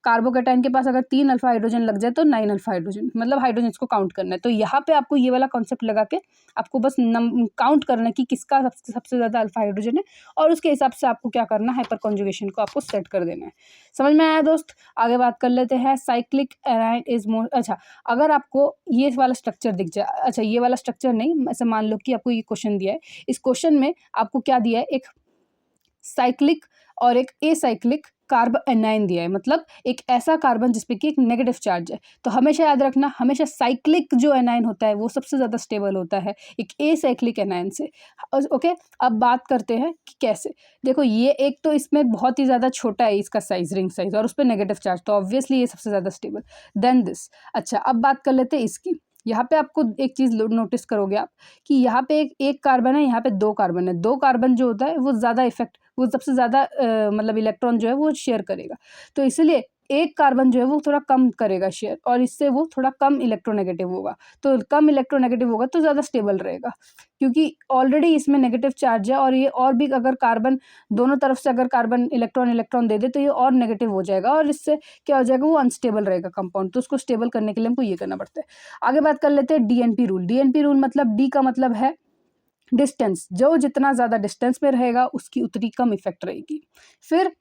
कार्बोकैटायन के पास अगर 3 अल्फा हाइड्रोजन लग जाए तो 9 अल्फा हाइड्रोजन, मतलब हाइड्रोजन को काउंट करना है। तो यहाँ पे आपको ये वाला कॉन्सेप्ट लगा के आपको बस काउंट करना है कि किसका सबसे ज़्यादा अल्फा हाइड्रोजन है, और उसके हिसाब से आपको क्या करना है? हाइपर कॉन्जुगेशन को आपको सेट कर देना है। समझ में आया दोस्त? आगे बात कर लेते हैं। Cyclic arene is more. अच्छा, अगर आपको ये वाला स्ट्रक्चर दिख जाए, अच्छा ये वाला स्ट्रक्चर नहीं, ऐसे मान लो कि आपको ये क्वेश्चन दिया है, इस क्वेश्चन में आपको क्या दिया है? एक साइक्लिक और एक एसाइक्लिक कार्बन एनाइन दिया है, मतलब एक ऐसा कार्बन जिसपे कि एक नेगेटिव चार्ज है। तो हमेशा याद रखना, हमेशा साइक्लिक जो एनाइन होता है वो सबसे ज़्यादा स्टेबल होता है एक एसाइक्लिक एनाइन से। ओके, अब बात करते हैं कि कैसे। देखो, ये एक तो इसमें बहुत ही ज़्यादा छोटा है इसका साइज, रिंग साइज, और उस पर नेगेटिव चार्ज, तो ऑब्वियसली ये सबसे ज़्यादा स्टेबल देन दिस। अच्छा, अब बात कर लेते हैं इसकी। यहाँ पे आपको एक चीज़ नोटिस करोगे आप कि यहाँ पे एक कार्बन है, यहाँ पे 2 कार्बन है। 2 कार्बन जो होता है वो ज़्यादा इफेक्ट, वो सबसे ज़्यादा मतलब इलेक्ट्रॉन जो है वो शेयर करेगा। तो इसलिए एक कार्बन जो है वो थोड़ा कम करेगा शेयर, और इससे वो थोड़ा कम इलेक्ट्रोनेगेटिव होगा। तो कम इलेक्ट्रोनेगेटिव होगा तो ज़्यादा स्टेबल रहेगा, क्योंकि ऑलरेडी इसमें नेगेटिव चार्ज है, और ये और भी अगर कार्बन दोनों तरफ से अगर कार्बन इलेक्ट्रॉन दे दे तो ये और नेगेटिव हो जाएगा, और इससे क्या हो जाएगा, वो अनस्टेबल रहेगा कंपाउंड। तो उसको स्टेबल करने के लिए हमको ये करना पड़ता है। आगे बात कर लेते हैं डीएनपी रूल। डीएनपी रूल मतलब डी का मतलब है डिस्टेंस, जो जितना ज़्यादा डिस्टेंस में रहेगा उसकी उतनी कम इफेक्ट रहेगी। फिर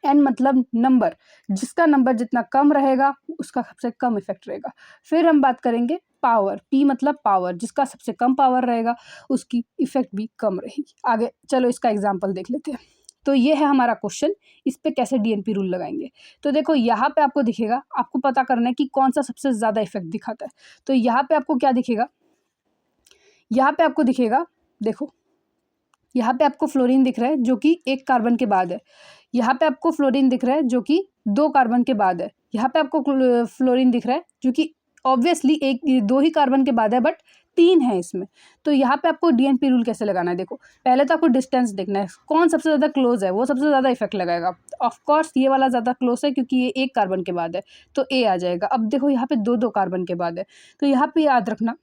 एन मतलब नंबर, जिसका नंबर जितना कम रहेगा उसका सबसे कम इफेक्ट रहेगा। फिर हम बात करेंगे पावर, पी मतलब पावर, जिसका सबसे कम पावर रहेगा उसकी इफेक्ट भी कम रहेगी। आगे चलो इसका एग्जांपल देख लेते हैं। तो ये है हमारा क्वेश्चन, इस पे कैसे डीएनपी रूल लगाएंगे। तो देखो यहाँ पे आपको दिखेगा, आपको पता करना है कि कौन सा सबसे ज़्यादा इफेक्ट दिखाता है। तो यहाँ पे आपको क्या दिखेगा, यहाँ पे आपको दिखेगा, देखो यहाँ पे आपको फ्लोरीन दिख रहा है जो कि 1 कार्बन के बाद है। यहाँ पे आपको फ्लोरीन दिख रहा है जो कि 2 कार्बन के बाद है। यहाँ पे आपको फ्लोरीन दिख रहा है जो कि ऑब्वियसली 2 ही कार्बन के बाद है, बट 3 है इसमें। तो यहाँ पे आपको डीएनपी रूल कैसे लगाना है, देखो पहले तो आपको डिस्टेंस देखना है, कौन सबसे ज़्यादा क्लोज है वो सबसे ज़्यादा इफेक्ट लगाएगा। ऑफकोर्स ये वाला ज़्यादा क्लोज है क्योंकि ये 1 कार्बन के बाद है, तो ए आ जाएगा। अब देखो यहाँ पे 2 कार्बन के बाद है, तो यहाँ पे याद रखना,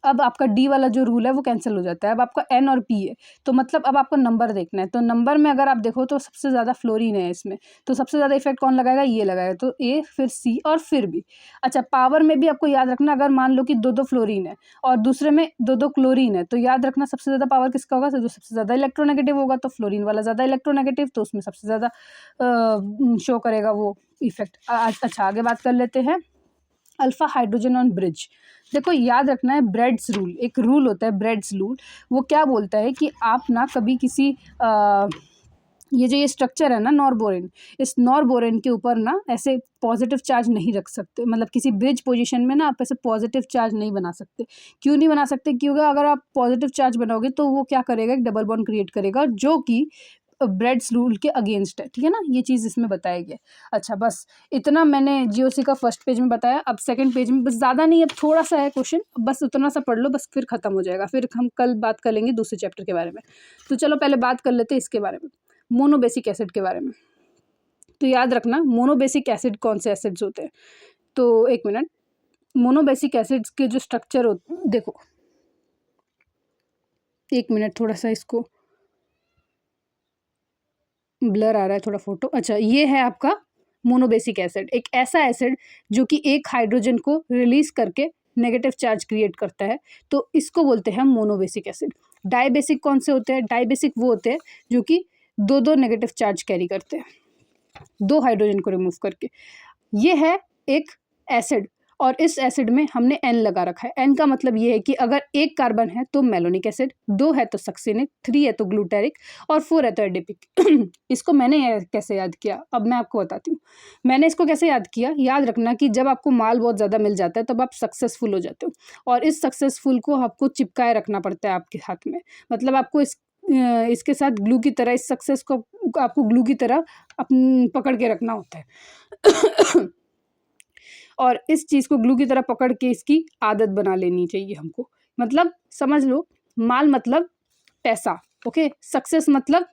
अब आपका डी वाला जो रूल है वो कैंसिल हो जाता है। अब आपका एन और पी है, तो मतलब अब आपको नंबर देखना है। तो नंबर में अगर आप देखो तो सबसे ज़्यादा फ्लोरीन है इसमें, तो सबसे ज़्यादा इफेक्ट कौन लगाएगा, ये लगाएगा। तो ए, फिर सी और फिर बी। अच्छा, पावर में भी आपको याद रखना, अगर मान लो कि 2 फ्लोरीन है और दूसरे में 2 क्लोरीन है, तो याद रखना सबसे ज़्यादा पावर किसका होगा, जो सबसे ज़्यादा इलेक्ट्रोनेगेटिव होगा। तो फ्लोरीन वाला ज़्यादा इलेक्ट्रोनेगेटिव, तो उसमें सबसे ज़्यादा शो करेगा वो इफेक्ट। अच्छा, आगे बात कर लेते हैं अल्फा हाइड्रोजन ऑन ब्रिज। देखो याद रखना है ब्रेड्स रूल, एक रूल होता है ब्रेड्स रूल। वो क्या बोलता है कि आप ना कभी किसी ये स्ट्रक्चर है ना नॉरबोरेन, इस नॉरबोरेन के ऊपर ना ऐसे पॉजिटिव चार्ज नहीं रख सकते। मतलब किसी ब्रिज पोजीशन में ना आप ऐसे पॉजिटिव चार्ज नहीं बना सकते। क्यों नहीं बना सकते, क्योंकि अगर आप पॉजिटिव चार्ज बनाओगे तो वो क्या करेगा, एक डबल बॉन्ड क्रिएट करेगा, जो कि ब्रेड्स रूल के अगेंस्ट है। ठीक है ना, ये चीज़ इसमें बताया गया। अच्छा, बस इतना मैंने जीओसी का फर्स्ट पेज में बताया। अब सेकंड पेज में बस ज़्यादा नहीं, अब थोड़ा सा है क्वेश्चन, बस उतना सा पढ़ लो, बस फिर खत्म हो जाएगा। फिर हम कल बात कर लेंगे दूसरे चैप्टर के बारे में। तो चलो पहले बात कर लेते हैं इसके बारे में, मोनोबेसिक एसिड के बारे में। तो याद रखना मोनोबेसिक एसिड कौन से एसिड्स होते हैं। तो एक मिनट, मोनोबेसिक एसिड्स के जो स्ट्रक्चर होते, देखो एक मिनट, थोड़ा सा इसको ब्लर आ रहा है थोड़ा फोटो। अच्छा, ये है आपका मोनोबेसिक एसिड, एक ऐसा एसिड जो कि एक हाइड्रोजन को रिलीज करके नेगेटिव चार्ज क्रिएट करता है, तो इसको बोलते हैं मोनोबेसिक एसिड। डाइबेसिक कौन से होते हैं, डाइबेसिक वो होते हैं जो कि 2 नेगेटिव चार्ज कैरी करते हैं, 2 हाइड्रोजन को रिमूव करके। ये है एक एसिड, और इस एसिड में हमने एन लगा रखा है। एन का मतलब ये है कि अगर 1 कार्बन है तो मेलोनिक एसिड, 2 है तो सक्सिनिक, 3 है तो ग्लूटेरिक, और 4 है तो एडिपिक। इसको मैंने कैसे याद किया, अब मैं आपको बताती हूँ। मैंने इसको कैसे याद किया, याद रखना कि जब आपको माल बहुत ज़्यादा मिल जाता है तब आप सक्सेसफुल हो जाते हो, और इस सक्सेसफुल को आपको चिपकाए रखना पड़ता है आपके हाथ में। मतलब आपको इसके साथ ग्लू की तरह, इस सक्सेस को आपको ग्लू की तरह पकड़ के रखना होता है। और इस चीज़ को ग्लू की तरह पकड़ के इसकी आदत बना लेनी चाहिए हमको। मतलब समझ लो, माल मतलब पैसा, ओके, सक्सेस मतलब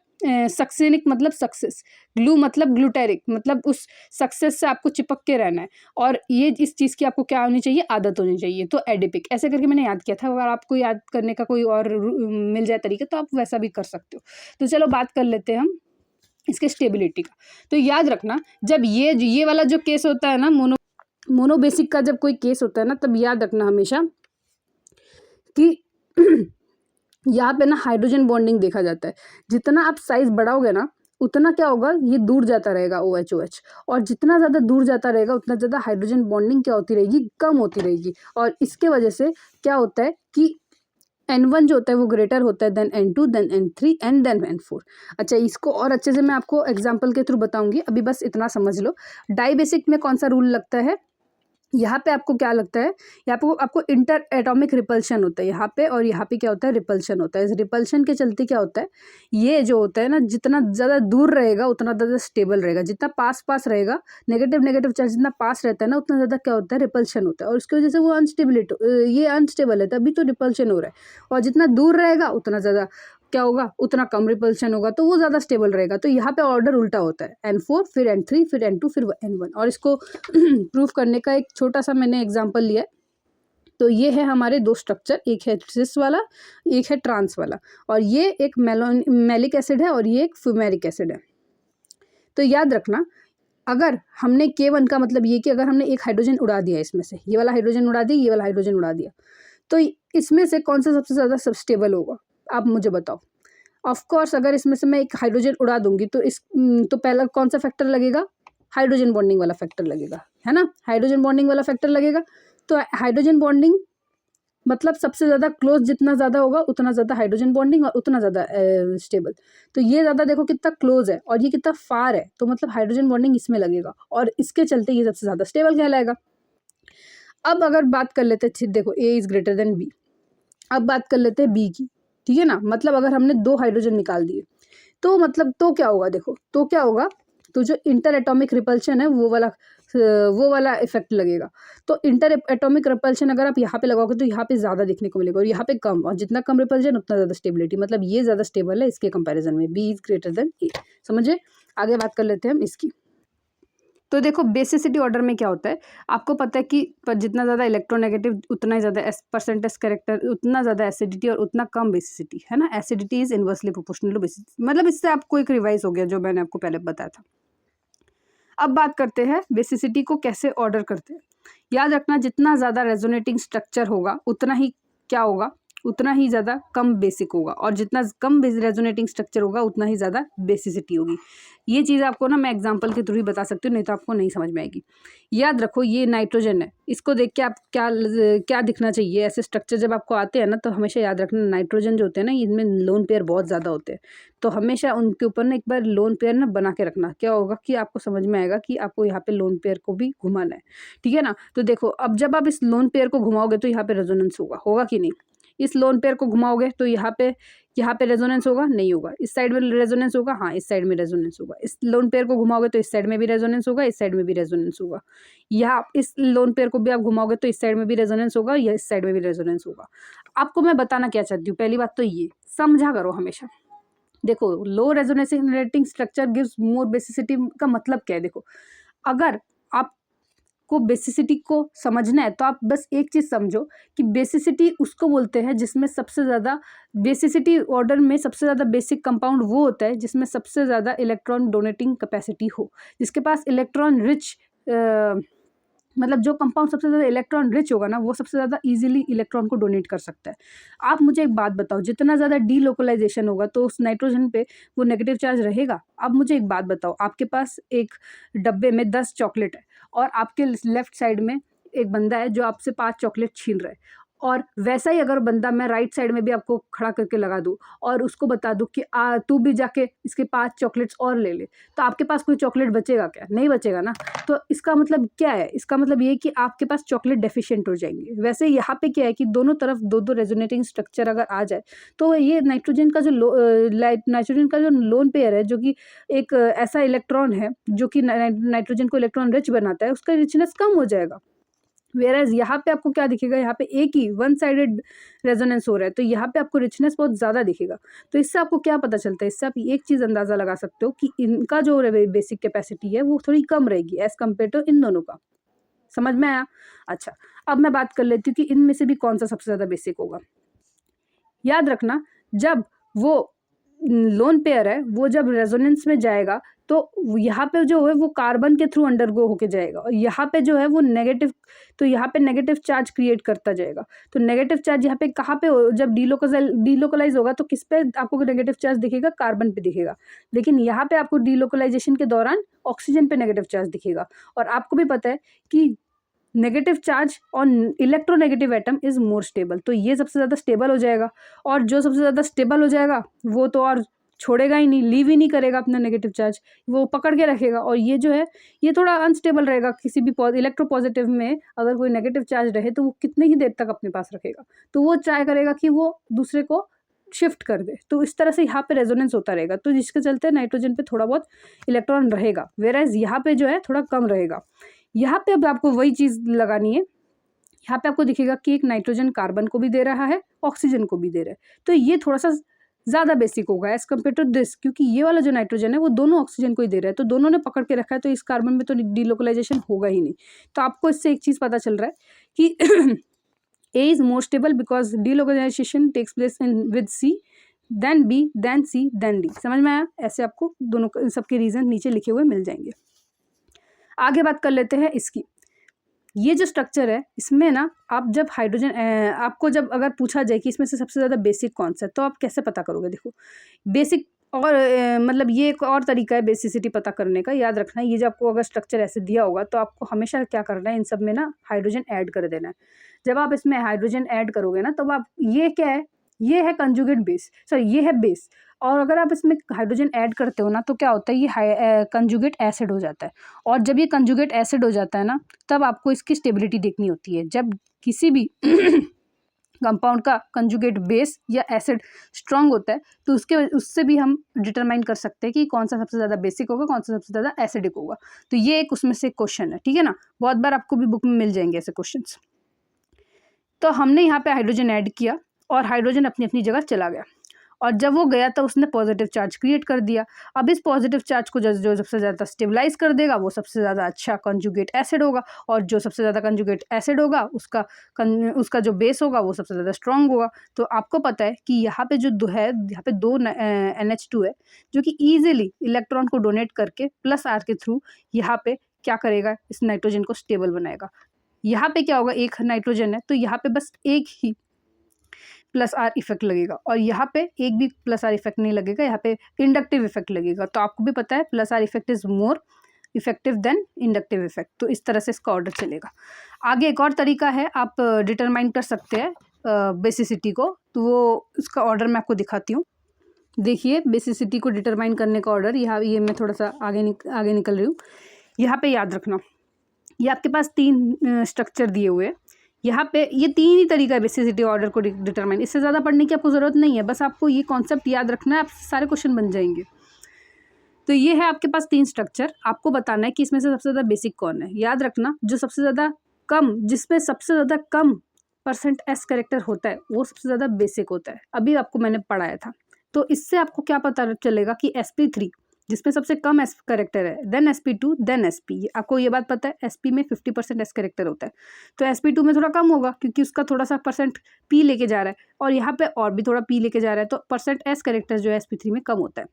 सक्सेनिक मतलब सक्सेस, ग्लू मतलब ग्लूटेरिक मतलब उस सक्सेस से आपको चिपक के रहना है, और ये इस चीज़ की आपको क्या होनी चाहिए, आदत होनी चाहिए। तो एडिपिक ऐसे करके मैंने याद किया था। अगर आपको याद करने का कोई और मिल जाए तरीका तो आप वैसा भी कर सकते हो। तो चलो बात कर लेते हैं हम इसके स्टेबिलिटी का। तो याद रखना, जब ये वाला जो केस होता है ना, मोनोबेसिक का जब कोई केस होता है ना, तब याद रखना हमेशा कि यहाँ पे ना हाइड्रोजन बॉन्डिंग देखा जाता है। जितना आप साइज बढ़ाओगे ना उतना क्या होगा, ये दूर जाता रहेगा OH, और जितना ज़्यादा दूर जाता रहेगा उतना ज़्यादा हाइड्रोजन बॉन्डिंग क्या होती रहेगी, कम होती रहेगी। और इसके वजह से क्या होता है कि N1 जो होता है वो ग्रेटर होता है then N2, then N3 and then N4। अच्छा, इसको और अच्छे से मैं आपको एग्जाम्पल के थ्रू बताऊंगी, अभी बस इतना समझ लो। डाइबेसिक में कौन सा रूल लगता है, यहाँ पे आपको क्या लगता है, यहाँ पे आपको इंटर एटॉमिक रिपल्शन होता है यहाँ पे, और यहाँ पे क्या होता है, रिपल्शन होता है। इस रिपल्शन के चलते क्या होता है, ये जो होता है ना, जितना ज़्यादा दूर रहेगा उतना ज़्यादा स्टेबल रहेगा, जितना पास पास रहेगा, नेगेटिव नेगेटिव चार्ज जितना पास रहता है ना, उतना ज़्यादा क्या होता है, रिपल्शन होता है, और उसकी वजह से वो अनस्टेबिलिटी, ये अनस्टेबल है, तभी तो रिपल्शन हो रहा है। और जितना दूर रहेगा उतना ज़्यादा क्या होगा, उतना कम रिपल्शन होगा, तो वो ज़्यादा स्टेबल रहेगा। तो यहाँ पे ऑर्डर उल्टा होता है, N4 फिर N3 फिर N2 फिर N1। और इसको प्रूफ करने का एक छोटा सा मैंने एग्जांपल लिया है। तो ये है हमारे दो स्ट्रक्चर, एक है सिस वाला, एक है ट्रांस वाला, और ये एक मैलिक एसिड है और ये एक फ्यूमेरिक एसिड है। तो याद रखना, अगर हमने K1 का मतलब ये कि अगर हमने एक हाइड्रोजन उड़ा दिया इसमें से, ये वाला हाइड्रोजन उड़ा दिया, ये वाला हाइड्रोजन उड़ा दिया, तो इसमें से कौन सा सबसे ज़्यादा स्टेबल होगा, आप मुझे बताओ। ऑफ कोर्स अगर इसमें से मैं एक हाइड्रोजन उड़ा दूंगी तो तो पहला कौन सा फैक्टर लगेगा, हाइड्रोजन बॉन्डिंग वाला फैक्टर लगेगा, है ना, हाइड्रोजन बॉन्डिंग वाला फैक्टर लगेगा। तो हाइड्रोजन बॉन्डिंग मतलब सबसे ज़्यादा क्लोज जितना ज़्यादा होगा उतना ज़्यादा हाइड्रोजन बॉन्डिंग और उतना ज़्यादा स्टेबल। तो ये ज़्यादा देखो कितना क्लोज है और ये कितना फार है, तो मतलब हाइड्रोजन बॉन्डिंग इसमें लगेगा और इसके चलते ये सबसे ज़्यादा स्टेबल कहलाएगा। अब अगर बात कर लेते हैं, देखो A is greater than B, अब बात कर लेते हैं B की, ठीक है ना। मतलब अगर हमने 2 हाइड्रोजन निकाल दिए तो मतलब तो क्या होगा, देखो तो क्या होगा, तो जो इंटर एटॉमिक रिपल्शन है वो वाला इफेक्ट लगेगा। तो इंटर एटॉमिक रिपल्शन अगर आप यहाँ पे लगाओगे तो यहाँ पे ज़्यादा देखने को मिलेगा और यहाँ पे कम, और जितना कम रिपल्शन उतना ज़्यादा स्टेबिलिटी, मतलब ये ज़्यादा स्टेबल है इसके कंपैरिजन में, B is greater than A। समझे। आगे बात कर लेते हैं हम इसकी। तो देखो बेसिसिटी ऑर्डर में क्या होता है, आपको पता है कि जितना ज़्यादा इलेक्ट्रोनेगेटिव उतना ही ज़्यादा परसेंटेज कैरेक्टर, उतना ज़्यादा एसिडिटी और उतना कम बेसिसिटी, है ना। Acidity is inversely proportional to basicity, मतलब इससे आपको एक रिवाइज हो गया जो मैंने आपको पहले बताया था। अब बात करते हैं बेसिसिटी को कैसे ऑर्डर करते हैं। याद रखना, जितना ज़्यादा रेजोनेटिंग स्ट्रक्चर होगा उतना ही क्या होगा, उतना ही ज़्यादा कम बेसिक होगा, और जितना कम रेजोनेटिंग स्ट्रक्चर होगा उतना ही ज़्यादा बेसिसिटी होगी। ये चीज़ आपको ना मैं एग्जांपल के थ्रू ही बता सकती हूँ, नहीं तो आपको नहीं समझ में आएगी। याद रखो ये नाइट्रोजन है, इसको देख के आप क्या दिखना चाहिए, ऐसे स्ट्रक्चर जब आपको आते हैं ना तो हमेशा याद रखना नाइट्रोजन जो होते हैं ना इनमें लोन पेयर बहुत ज़्यादा होते हैं, तो हमेशा उनके ऊपर ना एक बार लोन पेयर ना बना के रखना। क्या होगा कि आपको समझ में आएगा कि आपको यहाँ पे लोन पेयर को भी घुमाना है, ठीक है ना। तो देखो अब जब आप इस लोन पेयर को घुमाओगे तो यहाँ पे रेजोनेंस होगा कि नहीं। इस लोन पेयर को घुमाओगे तो यहाँ पे रेजोनेंस होगा, नहीं होगा। इस साइड में रेजोनेंस होगा, हाँ इस साइड में रेजोनेंस होगा। इस लोन पेयर को घुमाओगे तो इस साइड में भी रेजोनेंस होगा, इस साइड में भी रेजोनेंस होगा। यहाँ इस लोन पेयर को भी आप घुमाओगे तो इस साइड में भी रेजोनेंस होगा, या इस साइड में भी रेजोनेंस होगा। आपको मैं बताना क्या चाहती हूँ, पहली बात तो ये समझा करो हमेशा। देखो low resonating structure gives more basicity का मतलब क्या है, देखो अगर आपको बेसिसिटी को समझना है तो आप बस एक चीज़ समझो कि बेसिसिटी उसको बोलते हैं जिसमें सबसे ज़्यादा बेसिसिटी ऑर्डर में सबसे ज़्यादा बेसिक कंपाउंड वो होता है जिसमें सबसे ज़्यादा इलेक्ट्रॉन डोनेटिंग कैपेसिटी हो, जिसके पास इलेक्ट्रॉन रिच मतलब जो कंपाउंड सबसे ज़्यादा इलेक्ट्रॉन रिच होगा ना वो सबसे ज़्यादा इजीली इलेक्ट्रॉन को डोनेट कर सकता है। आप मुझे एक बात बताओ, जितना ज़्यादा डीलोकलाइजेशन होगा तो उस नाइट्रोजन पे वो नेगेटिव चार्ज रहेगा। अब मुझे एक बात बताओ, आपके पास एक डब्बे में 10 चॉकलेट है और आपके लेफ्ट साइड में एक बंदा है जो आपसे 5 चॉकलेट छीन रहा है, और वैसा ही अगर बंदा मैं राइट साइड में भी आपको खड़ा करके लगा दूँ और उसको बता दूँ कि तू भी जाके इसके 5 चॉकलेट्स और ले ले, तो आपके पास कोई चॉकलेट बचेगा क्या? नहीं बचेगा ना। तो इसका मतलब क्या है, इसका मतलब ये कि आपके पास चॉकलेट डेफिशिएंट हो जाएंगे। वैसे यहाँ पे क्या है कि दोनों तरफ दो दो रेजोनेटिंग स्ट्रक्चर अगर आ जाए तो ये नाइट्रोजन का जो लोन पेयर है, जो कि एक ऐसा इलेक्ट्रॉन है जो कि नाइट्रोजन को इलेक्ट्रॉन रिच बनाता है, उसका रिचनेस कम हो जाएगा। वेयरएज यहाँ पे आपको क्या दिखेगा, यहाँ पे एक ही वन साइडेड रेजोनेंस हो रहा है, तो यहाँ पे आपको रिचनेस बहुत ज़्यादा दिखेगा। तो इससे आपको क्या पता चलता है, इससे आप एक चीज़ अंदाज़ा लगा सकते हो कि इनका जो बेसिक कैपेसिटी है वो थोड़ी कम रहेगी एज़ कम्पेयर टू इन दोनों का। समझ में आया। अच्छा, अब मैं बात कर लेती हूँ कि इनमें से भी कौन सा सबसे ज़्यादा बेसिक होगा। याद रखना, जब वो लोन पेयर है वो जब रेजोनेंस में जाएगा तो यहाँ पे जो है वो कार्बन के थ्रू अंडरगो होके जाएगा, और यहाँ पे जो है वो नेगेटिव, तो यहाँ पे नेगेटिव चार्ज क्रिएट करता जाएगा। तो नेगेटिव चार्ज यहाँ पे कहाँ पे जब डीलोकलाइज होगा तो किस पे आपको नेगेटिव चार्ज दिखेगा, कार्बन पे दिखेगा। लेकिन यहाँ पे आपको डीलोकलाइजेशन के दौरान ऑक्सीजन पे नेगेटिव चार्ज दिखेगा। और आपको भी पता है कि negative charge on electronegative atom is more stable, तो ये सबसे ज़्यादा स्टेबल हो जाएगा। और जो सबसे ज़्यादा स्टेबल हो जाएगा वो तो और छोड़ेगा ही नहीं, लीव ही नहीं करेगा अपना नेगेटिव चार्ज, वो पकड़ के रखेगा। और ये जो है ये थोड़ा अनस्टेबल रहेगा। किसी भी इलेक्ट्रोपॉजिटिव में अगर कोई नेगेटिव चार्ज रहे तो वो कितने ही देर तक अपने पास रखेगा, तो वो ट्राई करेगा कि वो दूसरे को शिफ्ट कर दे। तो इस तरह से यहाँ पे रेजोनेंस होता रहेगा, तो जिसके चलते नाइट्रोजन पे थोड़ा बहुत इलेक्ट्रॉन रहेगा, वेराइज यहाँ पे जो है थोड़ा कम रहेगा। यहाँ पे अब आपको वही चीज़ लगानी है। यहाँ पे आपको दिखेगा कि एक नाइट्रोजन कार्बन को भी दे रहा है, ऑक्सीजन को भी दे रहा है, तो ये थोड़ा सा ज़्यादा बेसिक होगा एज़ कम्पेयर टू दिस, क्योंकि ये वाला जो नाइट्रोजन है वो दोनों ऑक्सीजन को ही दे रहा है, तो दोनों ने पकड़ के रखा है, तो इस कार्बन में तो डीलोकलाइजेशन होगा ही नहीं। तो आपको इससे एक चीज़ पता चल रहा है कि A is more stable because delocalization takes place in with C, then B, then C, then D। समझ में आया? ऐसे आपको दोनों सबके रीज़न नीचे लिखे हुए मिल जाएंगे। आगे बात कर लेते हैं इसकी। ये जो स्ट्रक्चर है इसमें ना आप जब हाइड्रोजन आपको जब अगर पूछा जाए कि इसमें से सबसे ज़्यादा बेसिक कौन सा है, तो आप कैसे पता करोगे? देखो बेसिक और मतलब ये एक और तरीका है बेसिसिटी पता करने का। याद रखना, ये जो आपको अगर स्ट्रक्चर ऐसे दिया होगा तो आपको हमेशा क्या करना है, इन सब में ना हाइड्रोजन ऐड कर देना है। जब आप इसमें हाइड्रोजन ऐड करोगे ना, तब आप ये क्या है, ये है कंजुगेट बेस, सॉरी ये है बेस, और अगर आप इसमें हाइड्रोजन ऐड करते हो ना तो क्या होता है, ये कंजुगेट एसिड हो जाता है। और जब ये कंजुगेट एसिड हो जाता है ना, तब आपको इसकी स्टेबिलिटी देखनी होती है। जब किसी भी कंपाउंड का कंजुगेट बेस या एसिड स्ट्रांग होता है तो उससे भी हम डिटरमाइन कर सकते हैं कि कौन सा सबसे ज़्यादा बेसिक होगा, कौन सा सबसे ज़्यादा एसिडिक होगा। तो ये एक उसमें से क्वेश्चन है, ठीक है ना, बहुत बार आपको भी बुक में मिल जाएंगे ऐसे क्वेश्चंस। तो हमने यहाँ पे हाइड्रोजन ऐड किया और हाइड्रोजन अपनी अपनी जगह चला गया, और जब वो गया तो उसने पॉजिटिव चार्ज क्रिएट कर दिया। अब इस पॉजिटिव चार्ज को जो सबसे ज़्यादा स्टेबलाइज कर देगा वो सबसे ज़्यादा अच्छा कंजुगेट एसिड होगा, और जो सबसे ज़्यादा कंजुगेट एसिड होगा उसका जो बेस होगा वो सबसे ज़्यादा स्ट्रॉन्ग होगा। तो आपको पता है कि यहाँ पे जो यहाँ पे दो NH2 है जो कि ईजिली इलेक्ट्रॉन को डोनेट करके प्लस R के थ्रू यहाँ पे क्या करेगा, इस नाइट्रोजन को स्टेबल बनाएगा। यहाँ पे क्या होगा, एक नाइट्रोजन है तो यहाँ पे बस एक ही प्लस R इफेक्ट लगेगा, और यहाँ पे एक भी प्लस R इफेक्ट नहीं लगेगा, यहाँ पे इंडक्टिव इफेक्ट लगेगा। तो आपको भी पता है plus R effect is more effective than inductive effect. तो इस तरह से इसका ऑर्डर चलेगा। आगे एक और तरीका है, आप डिटरमाइन कर सकते हैं बेसिसिटी को, तो वो इसका ऑर्डर मैं आपको दिखाती हूँ। देखिए बेसिसिटी को डिटरमाइन करने का ऑर्डर यहाँ, ये मैं थोड़ा सा आगे निकल रही हूँ। यहाँ पे याद रखना, ये आपके पास 3 स्ट्रक्चर दिए हुए हैं। यहाँ पे ये 3 ही तरीका है बेसिसिटी ऑर्डर को डिटरमाइन, इससे ज़्यादा पढ़ने की आपको ज़रूरत नहीं है, बस आपको ये कॉन्सेप्ट याद रखना है, आप सारे क्वेश्चन बन जाएंगे। तो ये है आपके पास 3 स्ट्रक्चर, आपको बताना है कि इसमें से सबसे ज़्यादा बेसिक कौन है। याद रखना, जो सबसे ज़्यादा कम, जिसमें सबसे ज़्यादा कम परसेंट S कैरेक्टर होता है वो सबसे ज़्यादा बेसिक होता है। अभी आपको मैंने पढ़ाया था। तो इससे आपको क्या पता चलेगा कि sp3 जिसमें सबसे कम S कैरेक्टर है, देन sp2 देन sp। आपको ये बात पता है sp में 50% S कैरेक्टर होता है, तो sp2 में थोड़ा कम होगा क्योंकि उसका थोड़ा सा परसेंट p लेके जा रहा है, और यहाँ पे और भी थोड़ा p लेके जा रहा है, तो परसेंट S कैरेक्टर जो है sp3 में कम होता है।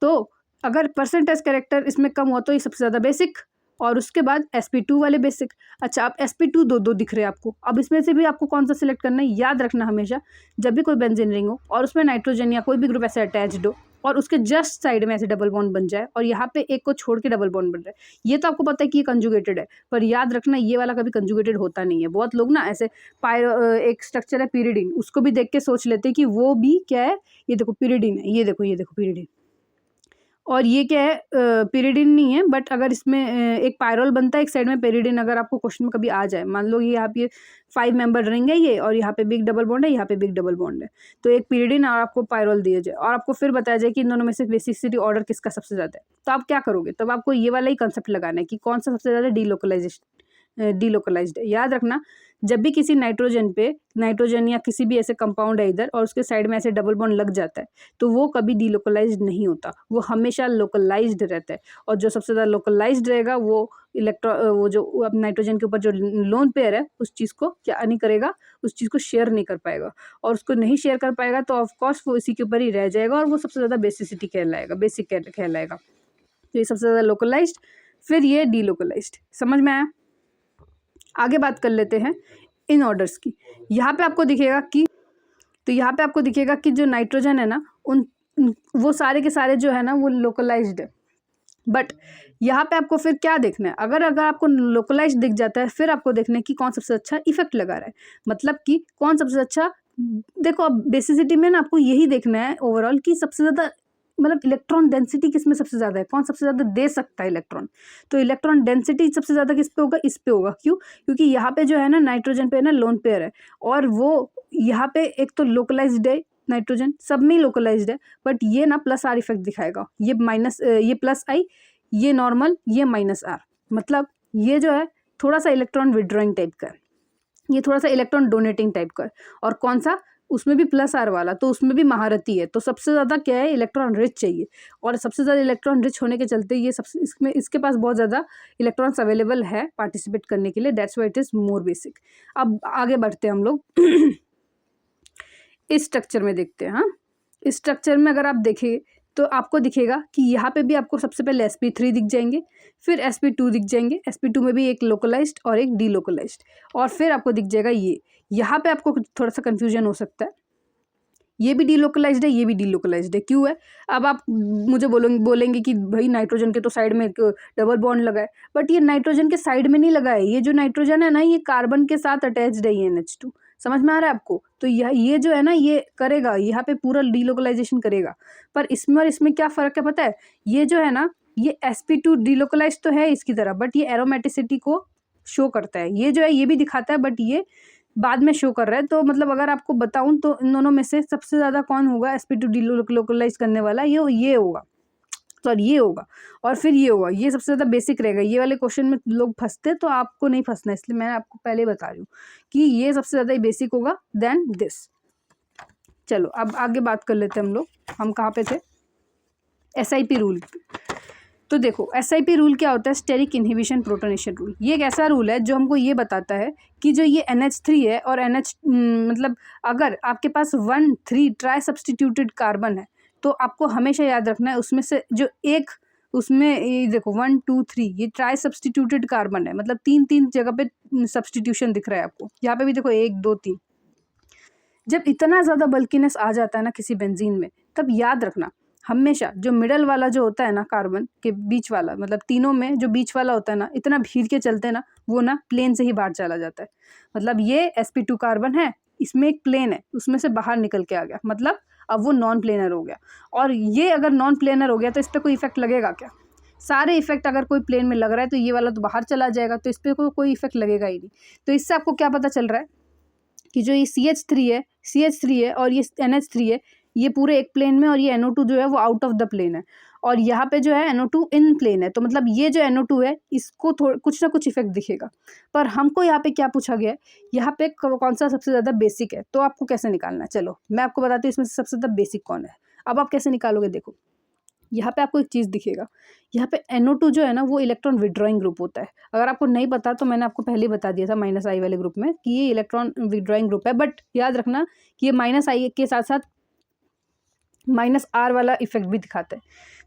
तो अगर परसेंट S कैरेक्टर इसमें कम हुआ तो ये सबसे ज़्यादा बेसिक, और उसके बाद sp2 वाले बेसिक। अच्छा, अब sp2 दो दिख रहे हैं आपको, अब इसमें से भी आपको कौन सा सिलेक्ट करना है। याद रखना हमेशा, जब भी कोई बेंजीन रिंग हो और उसमें नाइट्रोजन या कोई भी ग्रुप ऐसे अटैच्ड हो और उसके जस्ट साइड में ऐसे डबल बॉन्ड बन जाए और यहाँ पे एक को छोड़ के डबल बॉन्ड बन रहा है, ये तो आपको पता है कि ये कंजुगेटेड है, पर याद रखना ये वाला कभी कंजुगेटेड होता नहीं है। बहुत लोग ना ऐसे एक स्ट्रक्चर है पिरिडीन, उसको भी देख के सोच लेते हैं कि वो भी क्या है, ये देखो पिरिडीन है, ये देखो पिरिडीन, और ये क्या है पिरिडीन नहीं है। बट अगर इसमें एक पायरोल बनता है एक साइड में पिरिडीन, अगर आपको क्वेश्चन में कभी आ जाए, मान लो ये यहाँ पे 5 मेंबर रिंग है ये, और यहाँ पे बिग डबल बॉन्ड है, यहाँ पे बिग डबल बॉन्ड है, तो एक पिरिडीन और आपको पायरोल दिया जाए और आपको फिर बताया जाए कि इन दोनों में से बेसिसिटी ऑर्डर किसका सबसे ज़्यादा है, तो आप क्या करोगे, तब आपको ये वाला ही कंसेप्ट लगाना है कि कौन सा सबसे ज़्यादा डीलोकलाइज्ड है। याद रखना, जब भी किसी नाइट्रोजन या किसी भी ऐसे कंपाउंड है इधर और उसके साइड में ऐसे डबल बॉन्ड लग जाता है, तो वो कभी डीलोकलाइज्ड नहीं होता, वो हमेशा लोकलाइज्ड रहता है। और जो सबसे ज़्यादा लोकलाइज्ड रहेगा वो वो जो नाइट्रोजन के ऊपर जो लोन पेयर है उस चीज़ को क्या नहीं करेगा, उस चीज़ को शेयर नहीं कर पाएगा, और उसको नहीं शेयर कर पाएगा तो ऑफकोर्स वो इसी के ऊपर ही रह जाएगा और वो सबसे ज़्यादा बेसिसिटी कहलाएगा, बेसिक कहलाएगा। तो ये सबसे ज़्यादा लोकलाइज्ड, फिर ये डीलोकलाइज्ड। समझ में आया? आगे बात कर लेते हैं इन ऑर्डर्स की। यहाँ पे आपको दिखेगा कि जो नाइट्रोजन है ना, वो सारे के सारे जो है ना वो लोकलाइज्ड है। बट यहाँ पे आपको फिर क्या देखना है, अगर आपको लोकलाइज्ड दिख जाता है, फिर आपको देखना है कि कौन सबसे अच्छा इफेक्ट लगा रहा है, मतलब कि कौन सबसे अच्छा देखो अब बेसिसिटी में ना आपको यही देखना है ओवरऑल कि सबसे ज़्यादा मतलब इलेक्ट्रॉन डेंसिटी किसमें सबसे ज़्यादा है, कौन सबसे ज़्यादा दे सकता है इलेक्ट्रॉन। तो इलेक्ट्रॉन डेंसिटी सबसे ज़्यादा किस पे होगा, इस पे होगा। क्यों? क्योंकि यहाँ पे जो है ना नाइट्रोजन पे ना लोन पेयर है, और वो यहाँ पे एक तो लोकलाइज्ड है नाइट्रोजन, सब में ही लोकलाइज्ड है, बट ये ना प्लस आर इफेक्ट दिखाएगा, ये माइनस ये प्लस आई, ये नॉर्मल, ये माइनस आर। मतलब ये जो है थोड़ा सा इलेक्ट्रॉन विड्रॉइंग टाइप का है, ये थोड़ा सा इलेक्ट्रॉन डोनेटिंग टाइप का है। और कौन सा, उसमें भी प्लस आर वाला, तो उसमें भी महारथी है। तो सबसे ज़्यादा क्या है, इलेक्ट्रॉन रिच चाहिए, और सबसे ज़्यादा इलेक्ट्रॉन रिच होने के चलते ये सबसे इसमें इसके पास बहुत ज़्यादा इलेक्ट्रॉन्स अवेलेबल है पार्टिसिपेट करने के लिए, that's why it is more basic. अब आगे बढ़ते हैं हम लोग इस स्ट्रक्चर में देखते हैं। हाँ, इस स्ट्रक्चर में अगर आप देखें तो आपको दिखेगा कि यहाँ पे भी आपको सबसे पहले sp3 दिख जाएंगे, फिर sp2 दिख जाएंगे, sp2 में भी एक लोकलाइज्ड और एक डीलोकलाइज्ड, और फिर आपको दिख जाएगा ये। यहाँ पे आपको थोड़ा सा कन्फ्यूजन हो सकता है, ये भी डीलोकलाइज्ड है, ये भी डीलोकलाइज्ड है, क्यों है? अब आप मुझे बोलेंगे कि भाई नाइट्रोजन के तो साइड में एक डबल बॉन्ड लगा है, बट ये नाइट्रोजन के साइड में नहीं लगा है, ये जो नाइट्रोजन है ना ये कार्बन के साथ अटैच्ड है, ये NH2। समझ में आ रहा है आपको? तो ये जो है ना ये करेगा, यहाँ पे पूरा डीलोकलाइजेशन करेगा। पर इसमें और इसमें क्या फ़र्क है पता है? ये जो है ना ये sp2 डीलोकलाइज तो है इसकी तरह, बट ये एरोमेटिसिटी को शो करता है। ये जो है ये भी दिखाता है, बट ये बाद में शो कर रहा है। तो मतलब अगर आपको बताऊं तो इन दोनों में से सबसे ज़्यादा कौन होगा sp2 डीलोकलाइज करने वाला, ये होगा, सॉरी ये होगा, और फिर ये होगा। ये सबसे ज़्यादा बेसिक रहेगा। ये वाले क्वेश्चन में लोग फंसते, तो आपको नहीं फंसना, इसलिए मैं आपको पहले बता रही हूँ कि ये सबसे ज़्यादा बेसिक होगा देन दिस। चलो अब आगे बात कर लेते हैं हम लोग। हम कहाँ पे थे? SIP rule. तो देखो SIP रूल क्या होता है? Steric inhibition protonation rule. ये एक ऐसा रूल है जो हमको ये बताता है कि जो ये NH3 है और मतलब अगर आपके पास 1,3 ट्राई सब्सटीट्यूटेड कार्बन है, तो आपको हमेशा याद रखना है उसमें से जो एक, उसमें ये देखो 1 2 3 ये ट्राई सब्सटीट्यूटेड कार्बन है, मतलब 3 जगह पे सब्सटीट्यूशन दिख रहा है आपको। यहाँ पे भी देखो 1 2 3। जब इतना ज़्यादा बल्कीनेस आ जाता है ना किसी बेंजीन में, तब याद रखना हमेशा जो मिडल वाला जो होता है ना कार्बन के बीच वाला, मतलब तीनों में जो बीच वाला होता है ना, इतना भीड़ के चलते ना वो ना प्लेन से ही बाहर चला जाता है। मतलब ये sp2 कार्बन है, इसमें एक प्लेन है, उसमें से बाहर निकल के आ गया, मतलब अब वो नॉन प्लेनर हो गया। और ये अगर नॉन प्लेनर हो गया तो इस पर कोई इफेक्ट लगेगा क्या? सारे इफेक्ट अगर कोई प्लेन में लग रहा है तो ये वाला तो बाहर चला जाएगा, तो इस पर कोई इफेक्ट लगेगा ही नहीं। तो इससे आपको क्या पता चल रहा है कि जो ये CH3 है और ये NH3 है, ये पूरे एक प्लेन में, और ये NO2 जो है वो आउट ऑफ द प्लेन है, और यहाँ पे जो है NO2 इन प्लेन है। तो मतलब ये जो NO2 है इसको कुछ ना कुछ इफेक्ट दिखेगा। पर हमको यहाँ पे क्या पूछा गया है, यहाँ पे कौन सा सबसे ज़्यादा बेसिक है, तो आपको कैसे निकालना है? चलो मैं आपको बताती हूँ इसमें से सबसे ज़्यादा बेसिक कौन है। अब आप कैसे निकालोगे? देखो यहाँ पे आपको एक चीज़ दिखेगा, यहाँ पे NO2 जो है ना वो इलेक्ट्रॉन विड्रॉइंग ग्रुप होता है। अगर आपको नहीं पता तो मैंने आपको पहले ही बता दिया था -I वाले ग्रुप में कि ये इलेक्ट्रॉन विड्रॉइंग ग्रुप है, बट याद रखना कि ये -I के साथ साथ -R वाला इफेक्ट भी दिखाता है।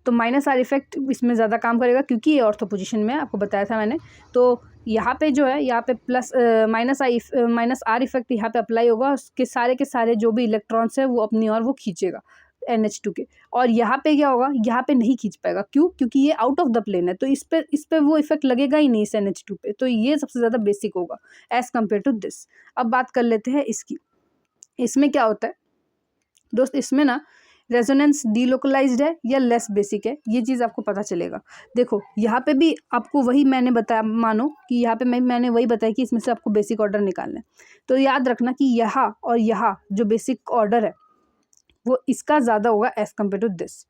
तो -R इफेक्ट इसमें ज़्यादा काम करेगा क्योंकि ये ऑर्थो पोजीशन में है, आपको बताया था मैंने। तो यहाँ पे जो है यहाँ पे प्लस -R इफेक्ट यहाँ पे अप्लाई होगा, उसके सारे के सारे जो भी इलेक्ट्रॉन्स है वो अपनी ओर वो खींचेगा NH2 के। और यहाँ पे क्या होगा, यहाँ पे नहीं खींच पाएगा। क्यों? क्योंकि ये आउट ऑफ द प्लेन है, तो इस पे वो इफेक्ट लगेगा ही नहीं इस NH2 पे। तो ये सबसे ज़्यादा बेसिक होगा एज़ कम्पेयर टू दिस। अब बात कर लेते हैं इसकी। इसमें क्या होता है दोस्त, इसमें ना रेजोनेंस डीलोकलाइज्ड है या लेस बेसिक है, ये चीज़ आपको पता चलेगा। देखो यहाँ पे भी आपको वही मैंने बताया, मानो कि यहाँ पे मैंने वही बताया कि इसमें से आपको बेसिक ऑर्डर निकालना है। तो याद रखना कि यहाँ और यहाँ जो बेसिक ऑर्डर है वो इसका ज़्यादा होगा as compare to this.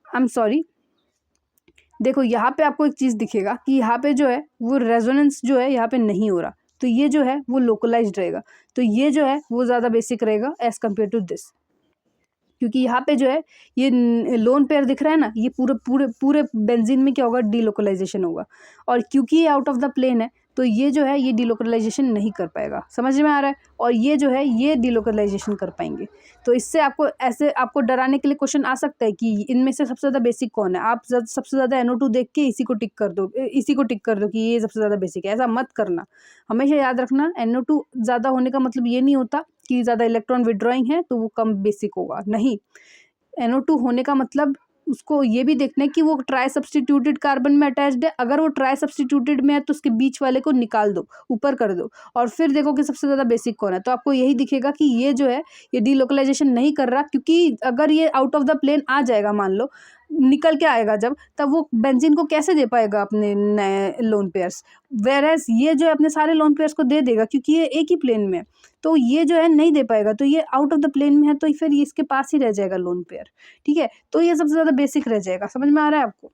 I am sorry, देखो यहाँ पे आपको एक चीज़ दिखेगा कि यहाँ पे जो है वो रेजोनेंस जो है यहाँ पे नहीं हो रहा, तो ये जो है वो लोकलाइज्ड रहेगा। तो ये जो है वो ज़्यादा बेसिक रहेगा एज़ कम्पेयर टू दिस, क्योंकि यहाँ पे जो है ये लोन पेयर दिख रहा है ना, ये पूरे बेंजीन में क्या होगा, डीलोकलाइजेशन होगा। और क्योंकि ये आउट ऑफ द प्लेन है तो ये जो है ये डीलोकलाइजेशन नहीं कर पाएगा। समझ में आ रहा है? और ये जो है ये डीलोकलाइजेशन कर पाएंगे। तो इससे आपको ऐसे आपको डराने के लिए क्वेश्चन आ सकता है कि इनमें से सबसे ज़्यादा बेसिक कौन है। आप सबसे ज़्यादा NO2 देख के इसी को टिक कर दो कि ये सबसे ज़्यादा बेसिक है। ऐसा मत करना, हमेशा याद रखना NO2 ज़्यादा होने का मतलब ये नहीं होता कि ज़्यादा इलेक्ट्रॉन विड्रॉइंग है तो वो कम बेसिक होगा। नहीं, NO2 होने का मतलब उसको ये भी देखना है कि वो ट्राई सब्स्टिट्यूटेड कार्बन में अटैच्ड है। अगर वो ट्राई सब्स्टिट्यूटेड में है तो उसके बीच वाले को निकाल दो, ऊपर कर दो, और फिर देखो कि सबसे ज़्यादा बेसिक कौन है। तो आपको यही दिखेगा कि ये जो है ये डीलोकलाइजेशन नहीं कर रहा, क्योंकि अगर ये आउट ऑफ द प्लेन आ जाएगा, मान लो निकल के आएगा जब, तब वो बेंजीन को कैसे दे पाएगा अपने नए लोन पेयर्स। वेरएज ये जो है अपने सारे लोन पेयर्स को दे देगा, क्योंकि ये एक ही प्लेन में है, तो ये जो है नहीं दे पाएगा। तो ये आउट ऑफ द प्लेन में है, तो फिर ये इसके पास ही रह जाएगा लोन पेयर। ठीक है, तो ये सबसे ज़्यादा बेसिक रह जाएगा। समझ में आ रहा है आपको?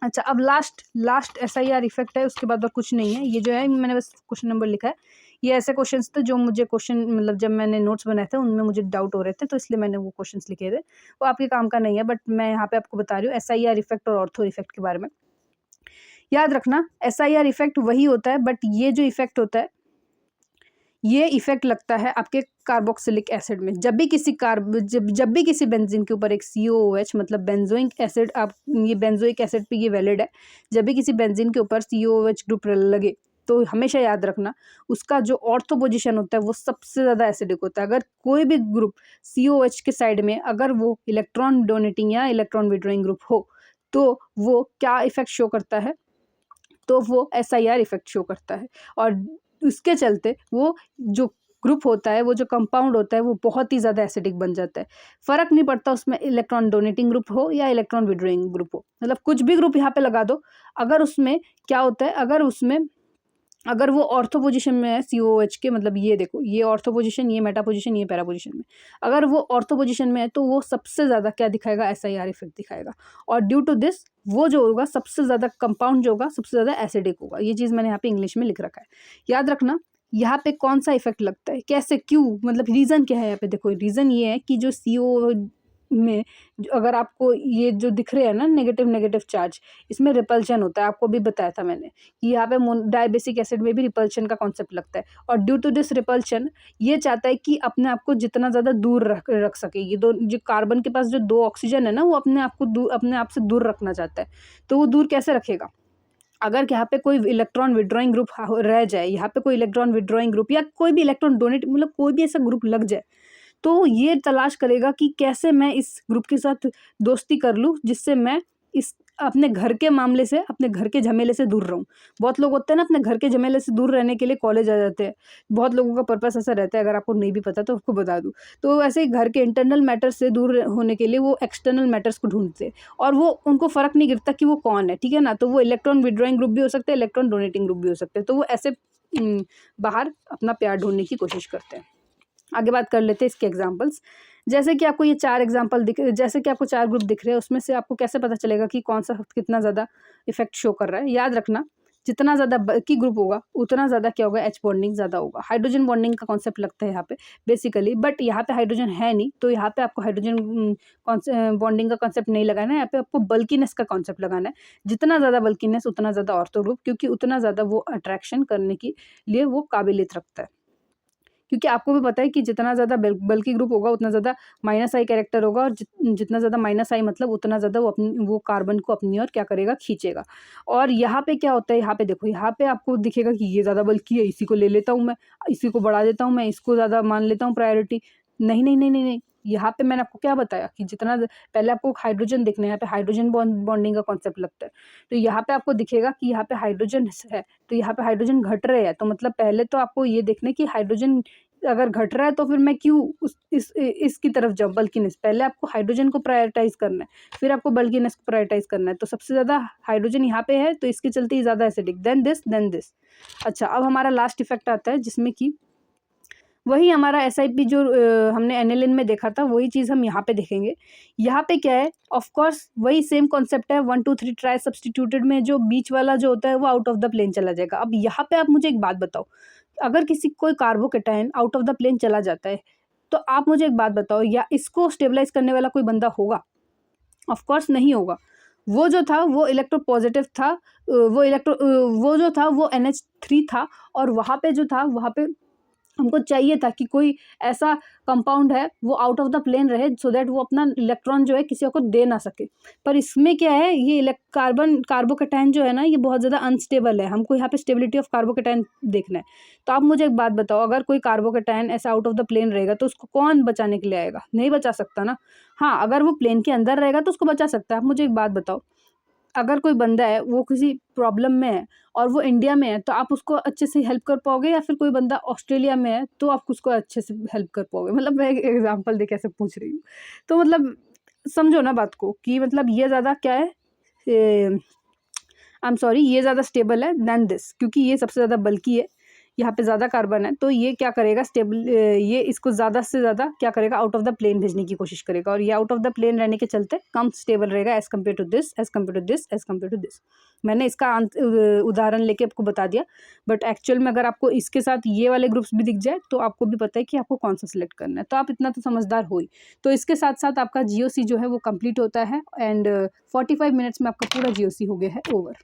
अच्छा, अब लास्ट SIR इफेक्ट है, उसके बाद और कुछ नहीं है। ये जो है मैंने बस क्वेश्चन नंबर लिखा है। ये ऐसे क्वेश्चंस थे जो मुझे क्वेश्चन मतलब जब मैंने नोट्स बनाए थे उनमें मुझे डाउट हो रहे थे, तो इसलिए मैंने वो क्वेश्चंस लिखे थे। वो आपके काम का नहीं है, बट मैं यहाँ पे आपको बता रही हूँ SIR इफेक्ट और ऑर्थो इफेक्ट के बारे में। याद रखना, SIR इफेक्ट वही होता है, बट ये जो इफेक्ट होता है, ये इफेक्ट लगता है आपके कार्बोक्सिलिक एसिड में। जब भी किसी बेंजीन के ऊपर एक COOH मतलब बेंजोइक एसिड, आप ये बेंजोइक एसिड पे ये वैलिड है, जब भी किसी बेंजीन के ऊपर COOH ग्रुप लगे तो हमेशा याद रखना उसका जो ऑर्थो पोजीशन होता है वो सबसे ज़्यादा एसिडिक होता है। अगर कोई भी ग्रुप COOH के साइड में अगर वो इलेक्ट्रॉन डोनेटिंग या इलेक्ट्रॉन विड्रॉइंग ग्रुप हो, तो वो क्या इफेक्ट शो करता है? तो वो SIR इफेक्ट शो करता है। और उसके चलते वो जो ग्रुप होता है, वो जो कंपाउंड होता है, वो बहुत ही ज़्यादा एसिडिक बन जाता है। फ़र्क नहीं पड़ता उसमें इलेक्ट्रॉन डोनेटिंग ग्रुप हो या इलेक्ट्रॉन विड्रॉइंग ग्रुप हो, मतलब कुछ भी ग्रुप यहाँ पे लगा दो। अगर उसमें क्या होता है, अगर वो ऑर्थो पोजीशन में है COOH के, मतलब ये देखो, ये ऑर्थो पोजीशन, ये मेटा पोजीशन, ये पैरा पोजीशन में, अगर वो ऑर्थो पोजीशन में है तो वो सबसे ज़्यादा क्या दिखाएगा? SIR इफेक्ट दिखाएगा। और ड्यू टू दिस वो जो होगा सबसे ज़्यादा कंपाउंड जो होगा सबसे ज़्यादा एसिडिक होगा। ये चीज़ मैंने यहाँ पे इंग्लिश में लिख रखा है, याद रखना। यहाँ पे कौन सा इफेक्ट लगता है, कैसे, क्यों, मतलब रीज़न क्या है यहाँ पे? देखो रीज़न ये है कि जो CO में अगर आपको ये जो दिख रहे हैं ना नेगेटिव चार्ज, इसमें रिपल्शन होता है। आपको भी बताया था मैंने कि यहाँ पे डाइबेसिक एसिड में भी रिपल्शन का कॉन्सेप्ट लगता है। और ड्यू टू दिस रिपल्शन ये चाहता है कि अपने आप को जितना ज़्यादा दूर रख सके। ये दो जो कार्बन के पास जो 2 ऑक्सीजन है ना, वो अपने आप से दूर रखना चाहता है। तो वो दूर कैसे रखेगा? अगर यहाँ पे कोई इलेक्ट्रॉन विड्रॉइंग ग्रुप रह जाए, यहाँ पे कोई इलेक्ट्रॉन विड्रॉइंग ग्रुप या कोई भी इलेक्ट्रॉन डोनेट, मतलब कोई भी ऐसा ग्रुप लग जाए, तो ये तलाश करेगा कि कैसे मैं इस ग्रुप के साथ दोस्ती कर लूँ जिससे मैं इस अपने घर के मामले से, अपने घर के झमेले से दूर रहूँ। बहुत लोग होते हैं ना अपने घर के झमेले से दूर रहने के लिए कॉलेज आ जाते हैं। बहुत लोगों का पर्पस ऐसा रहता है, अगर आपको नहीं भी पता तो आपको बता दूँ। तो ऐसे ही घर के इंटरनल मैटर्स से दूर होने के लिए वो एक्सटर्नल मैटर्स को ढूंढते हैं, और वो उनको फ़र्क नहीं गिरता कि वो कौन है, ठीक है ना। तो वो इलेक्ट्रॉन विड्रॉइंग ग्रुप भी हो सकते हैं, इलेक्ट्रॉन डोनेटिंग ग्रुप भी हो सकते हैं। तो वो ऐसे बाहर अपना प्यार ढूंढने की कोशिश करते हैं। आगे बात कर लेते हैं इसके एग्जांपल्स। जैसे कि आपको ये 4 एग्जांपल जैसे कि आपको 4 ग्रुप दिख रहे हैं, उसमें से आपको कैसे पता चलेगा कि कौन सा कितना ज़्यादा इफेक्ट शो कर रहा है? याद रखना, जितना ज़्यादा बल्की ग्रुप होगा उतना ज़्यादा क्या होगा? H बॉन्डिंग ज़्यादा होगा। हाइड्रोजन बॉन्डिंग का कॉन्सेप्ट लगता है यहाँ पे बेसिकली, बट यहाँ पे हाइड्रोजन है नहीं, तो यहाँ पे आपको हाइड्रोजन बॉन्डिंग का कॉन्सेप्ट नहीं लगाना है। यहाँ पे आपको बल्कीनेस का कॉन्सेप्ट लगाना है। जितना ज़्यादा बल्कीनेस उतना ज़्यादा ऑर्थो ग्रुप, क्योंकि उतना ज़्यादा वो अट्रैक्शन करने के लिए वो काबिलियत रखता है। क्योंकि आपको भी पता है कि जितना ज़्यादा बल्की ग्रुप होगा उतना ज़्यादा -I कैरेक्टर होगा, और जितना ज़्यादा -I मतलब उतना ज़्यादा वो कार्बन को अपनी ओर क्या करेगा? खींचेगा। और यहाँ पे क्या होता है? यहाँ पे देखो, यहाँ पे आपको दिखेगा कि ये ज़्यादा बल्की है, इसी को ले लेता हूँ मैं, इसी को बढ़ा देता हूँ मैं, इसको ज़्यादा मान लेता हूँ प्रायोरिटी। नहीं। यहाँ पे मैंने आपको क्या बताया कि पहले आपको हाइड्रोजन दिखना है, यहाँ पे हाइड्रोजन बॉन्डिंग का कॉन्सेप्ट लगता है। तो यहाँ पे आपको दिखेगा कि यहाँ पे हाइड्रोजन है, तो यहाँ पे हाइड्रोजन घट रहे हैं, तो मतलब पहले तो आपको ये देखना है कि हाइड्रोजन अगर घट रहा है तो फिर मैं क्यों इसकी तरफ जाऊँ? बल्कीनेस, पहले आपको हाइड्रोजन को प्रायोरिटाइज करना है, फिर आपको बल्कीनेस को प्रायोरिटाइज करना है। तो सबसे ज़्यादा हाइड्रोजन यहाँ पे है, तो इसके चलते ही ज़्यादा एसिडिक, देन दिस। अच्छा, अब हमारा लास्ट इफेक्ट आता है, जिसमें कि वही हमारा SIP जो हमने एनिलिन में देखा था, वही चीज़ हम यहाँ पे देखेंगे। यहाँ पे क्या है? ऑफ कोर्स वही सेम कॉन्सेप्ट है। 1 2 3 ट्राई सब्स्टिट्यूटेड में जो बीच वाला जो होता है वो आउट ऑफ द प्लेन चला जाएगा। अब यहाँ पे आप मुझे एक बात बताओ, अगर कोई carbocation out of the plane चला जाता है, तो आप मुझे एक बात बताओ, या इसको स्टेबलाइज करने वाला कोई बंदा होगा? ऑफ कोर्स नहीं होगा। वो जो था वो इलेक्ट्रोपॉजिटिव था, वो जो था वो NH3 था, और वहाँ पे जो था वहाँ पे हमको चाहिए था कि कोई ऐसा कंपाउंड है वो आउट ऑफ द प्लेन रहे सो दैट वो अपना इलेक्ट्रॉन जो है किसी को दे ना सके। पर इसमें क्या है, ये कार्बोकैटायन जो है ना, ये बहुत ज़्यादा अनस्टेबल है। हमको यहाँ पे स्टेबिलिटी ऑफ कार्बोकैटायन देखना है। तो आप मुझे एक बात बताओ, अगर कोई कार्बोकैटायन ऐसा आउट ऑफ द प्लेन रहेगा तो उसको कौन बचाने के लिए आएगा? नहीं बचा सकता ना। हाँ, अगर वो प्लेन के अंदर रहेगा तो उसको बचा सकता है। आप मुझे एक बात बताओ, अगर कोई बंदा है वो किसी प्रॉब्लम में है और वो इंडिया में है, तो आप उसको अच्छे से हेल्प कर पाओगे, या फिर कोई बंदा ऑस्ट्रेलिया में है तो आप उसको अच्छे से हेल्प कर पाओगे? मतलब मैं एक एग्जांपल दे के ऐसे पूछ रही हूँ। तो मतलब समझो ना बात को, कि मतलब ये ज़्यादा क्या है, आई एम सॉरी, ये ज़्यादा स्टेबल है दैन दिस, क्योंकि ये सबसे ज़्यादा बल्कि है, यहाँ पे ज़्यादा कार्बन है, तो ये क्या करेगा, स्टेबल, ये इसको ज़्यादा से ज़्यादा क्या करेगा, आउट ऑफ द प्लेन भेजने की कोशिश करेगा, और ये आउट ऑफ द प्लेन रहने के चलते कम स्टेबल रहेगा as compare to this, as compare to this, as compare to this. मैंने इसका उदाहरण लेके आपको बता दिया, बट एक्चुअल में अगर आपको इसके साथ ये वाले ग्रुप्स भी दिख जाए तो आपको भी पता है कि आपको कौन सा सिलेक्ट करना है। तो आप इतना तो समझदार हो ही। तो इसके साथ साथ आपका GOC जो है वो कंप्लीट होता है, एंड 45 मिनट्स में आपका पूरा GOC हो गया है ओवर।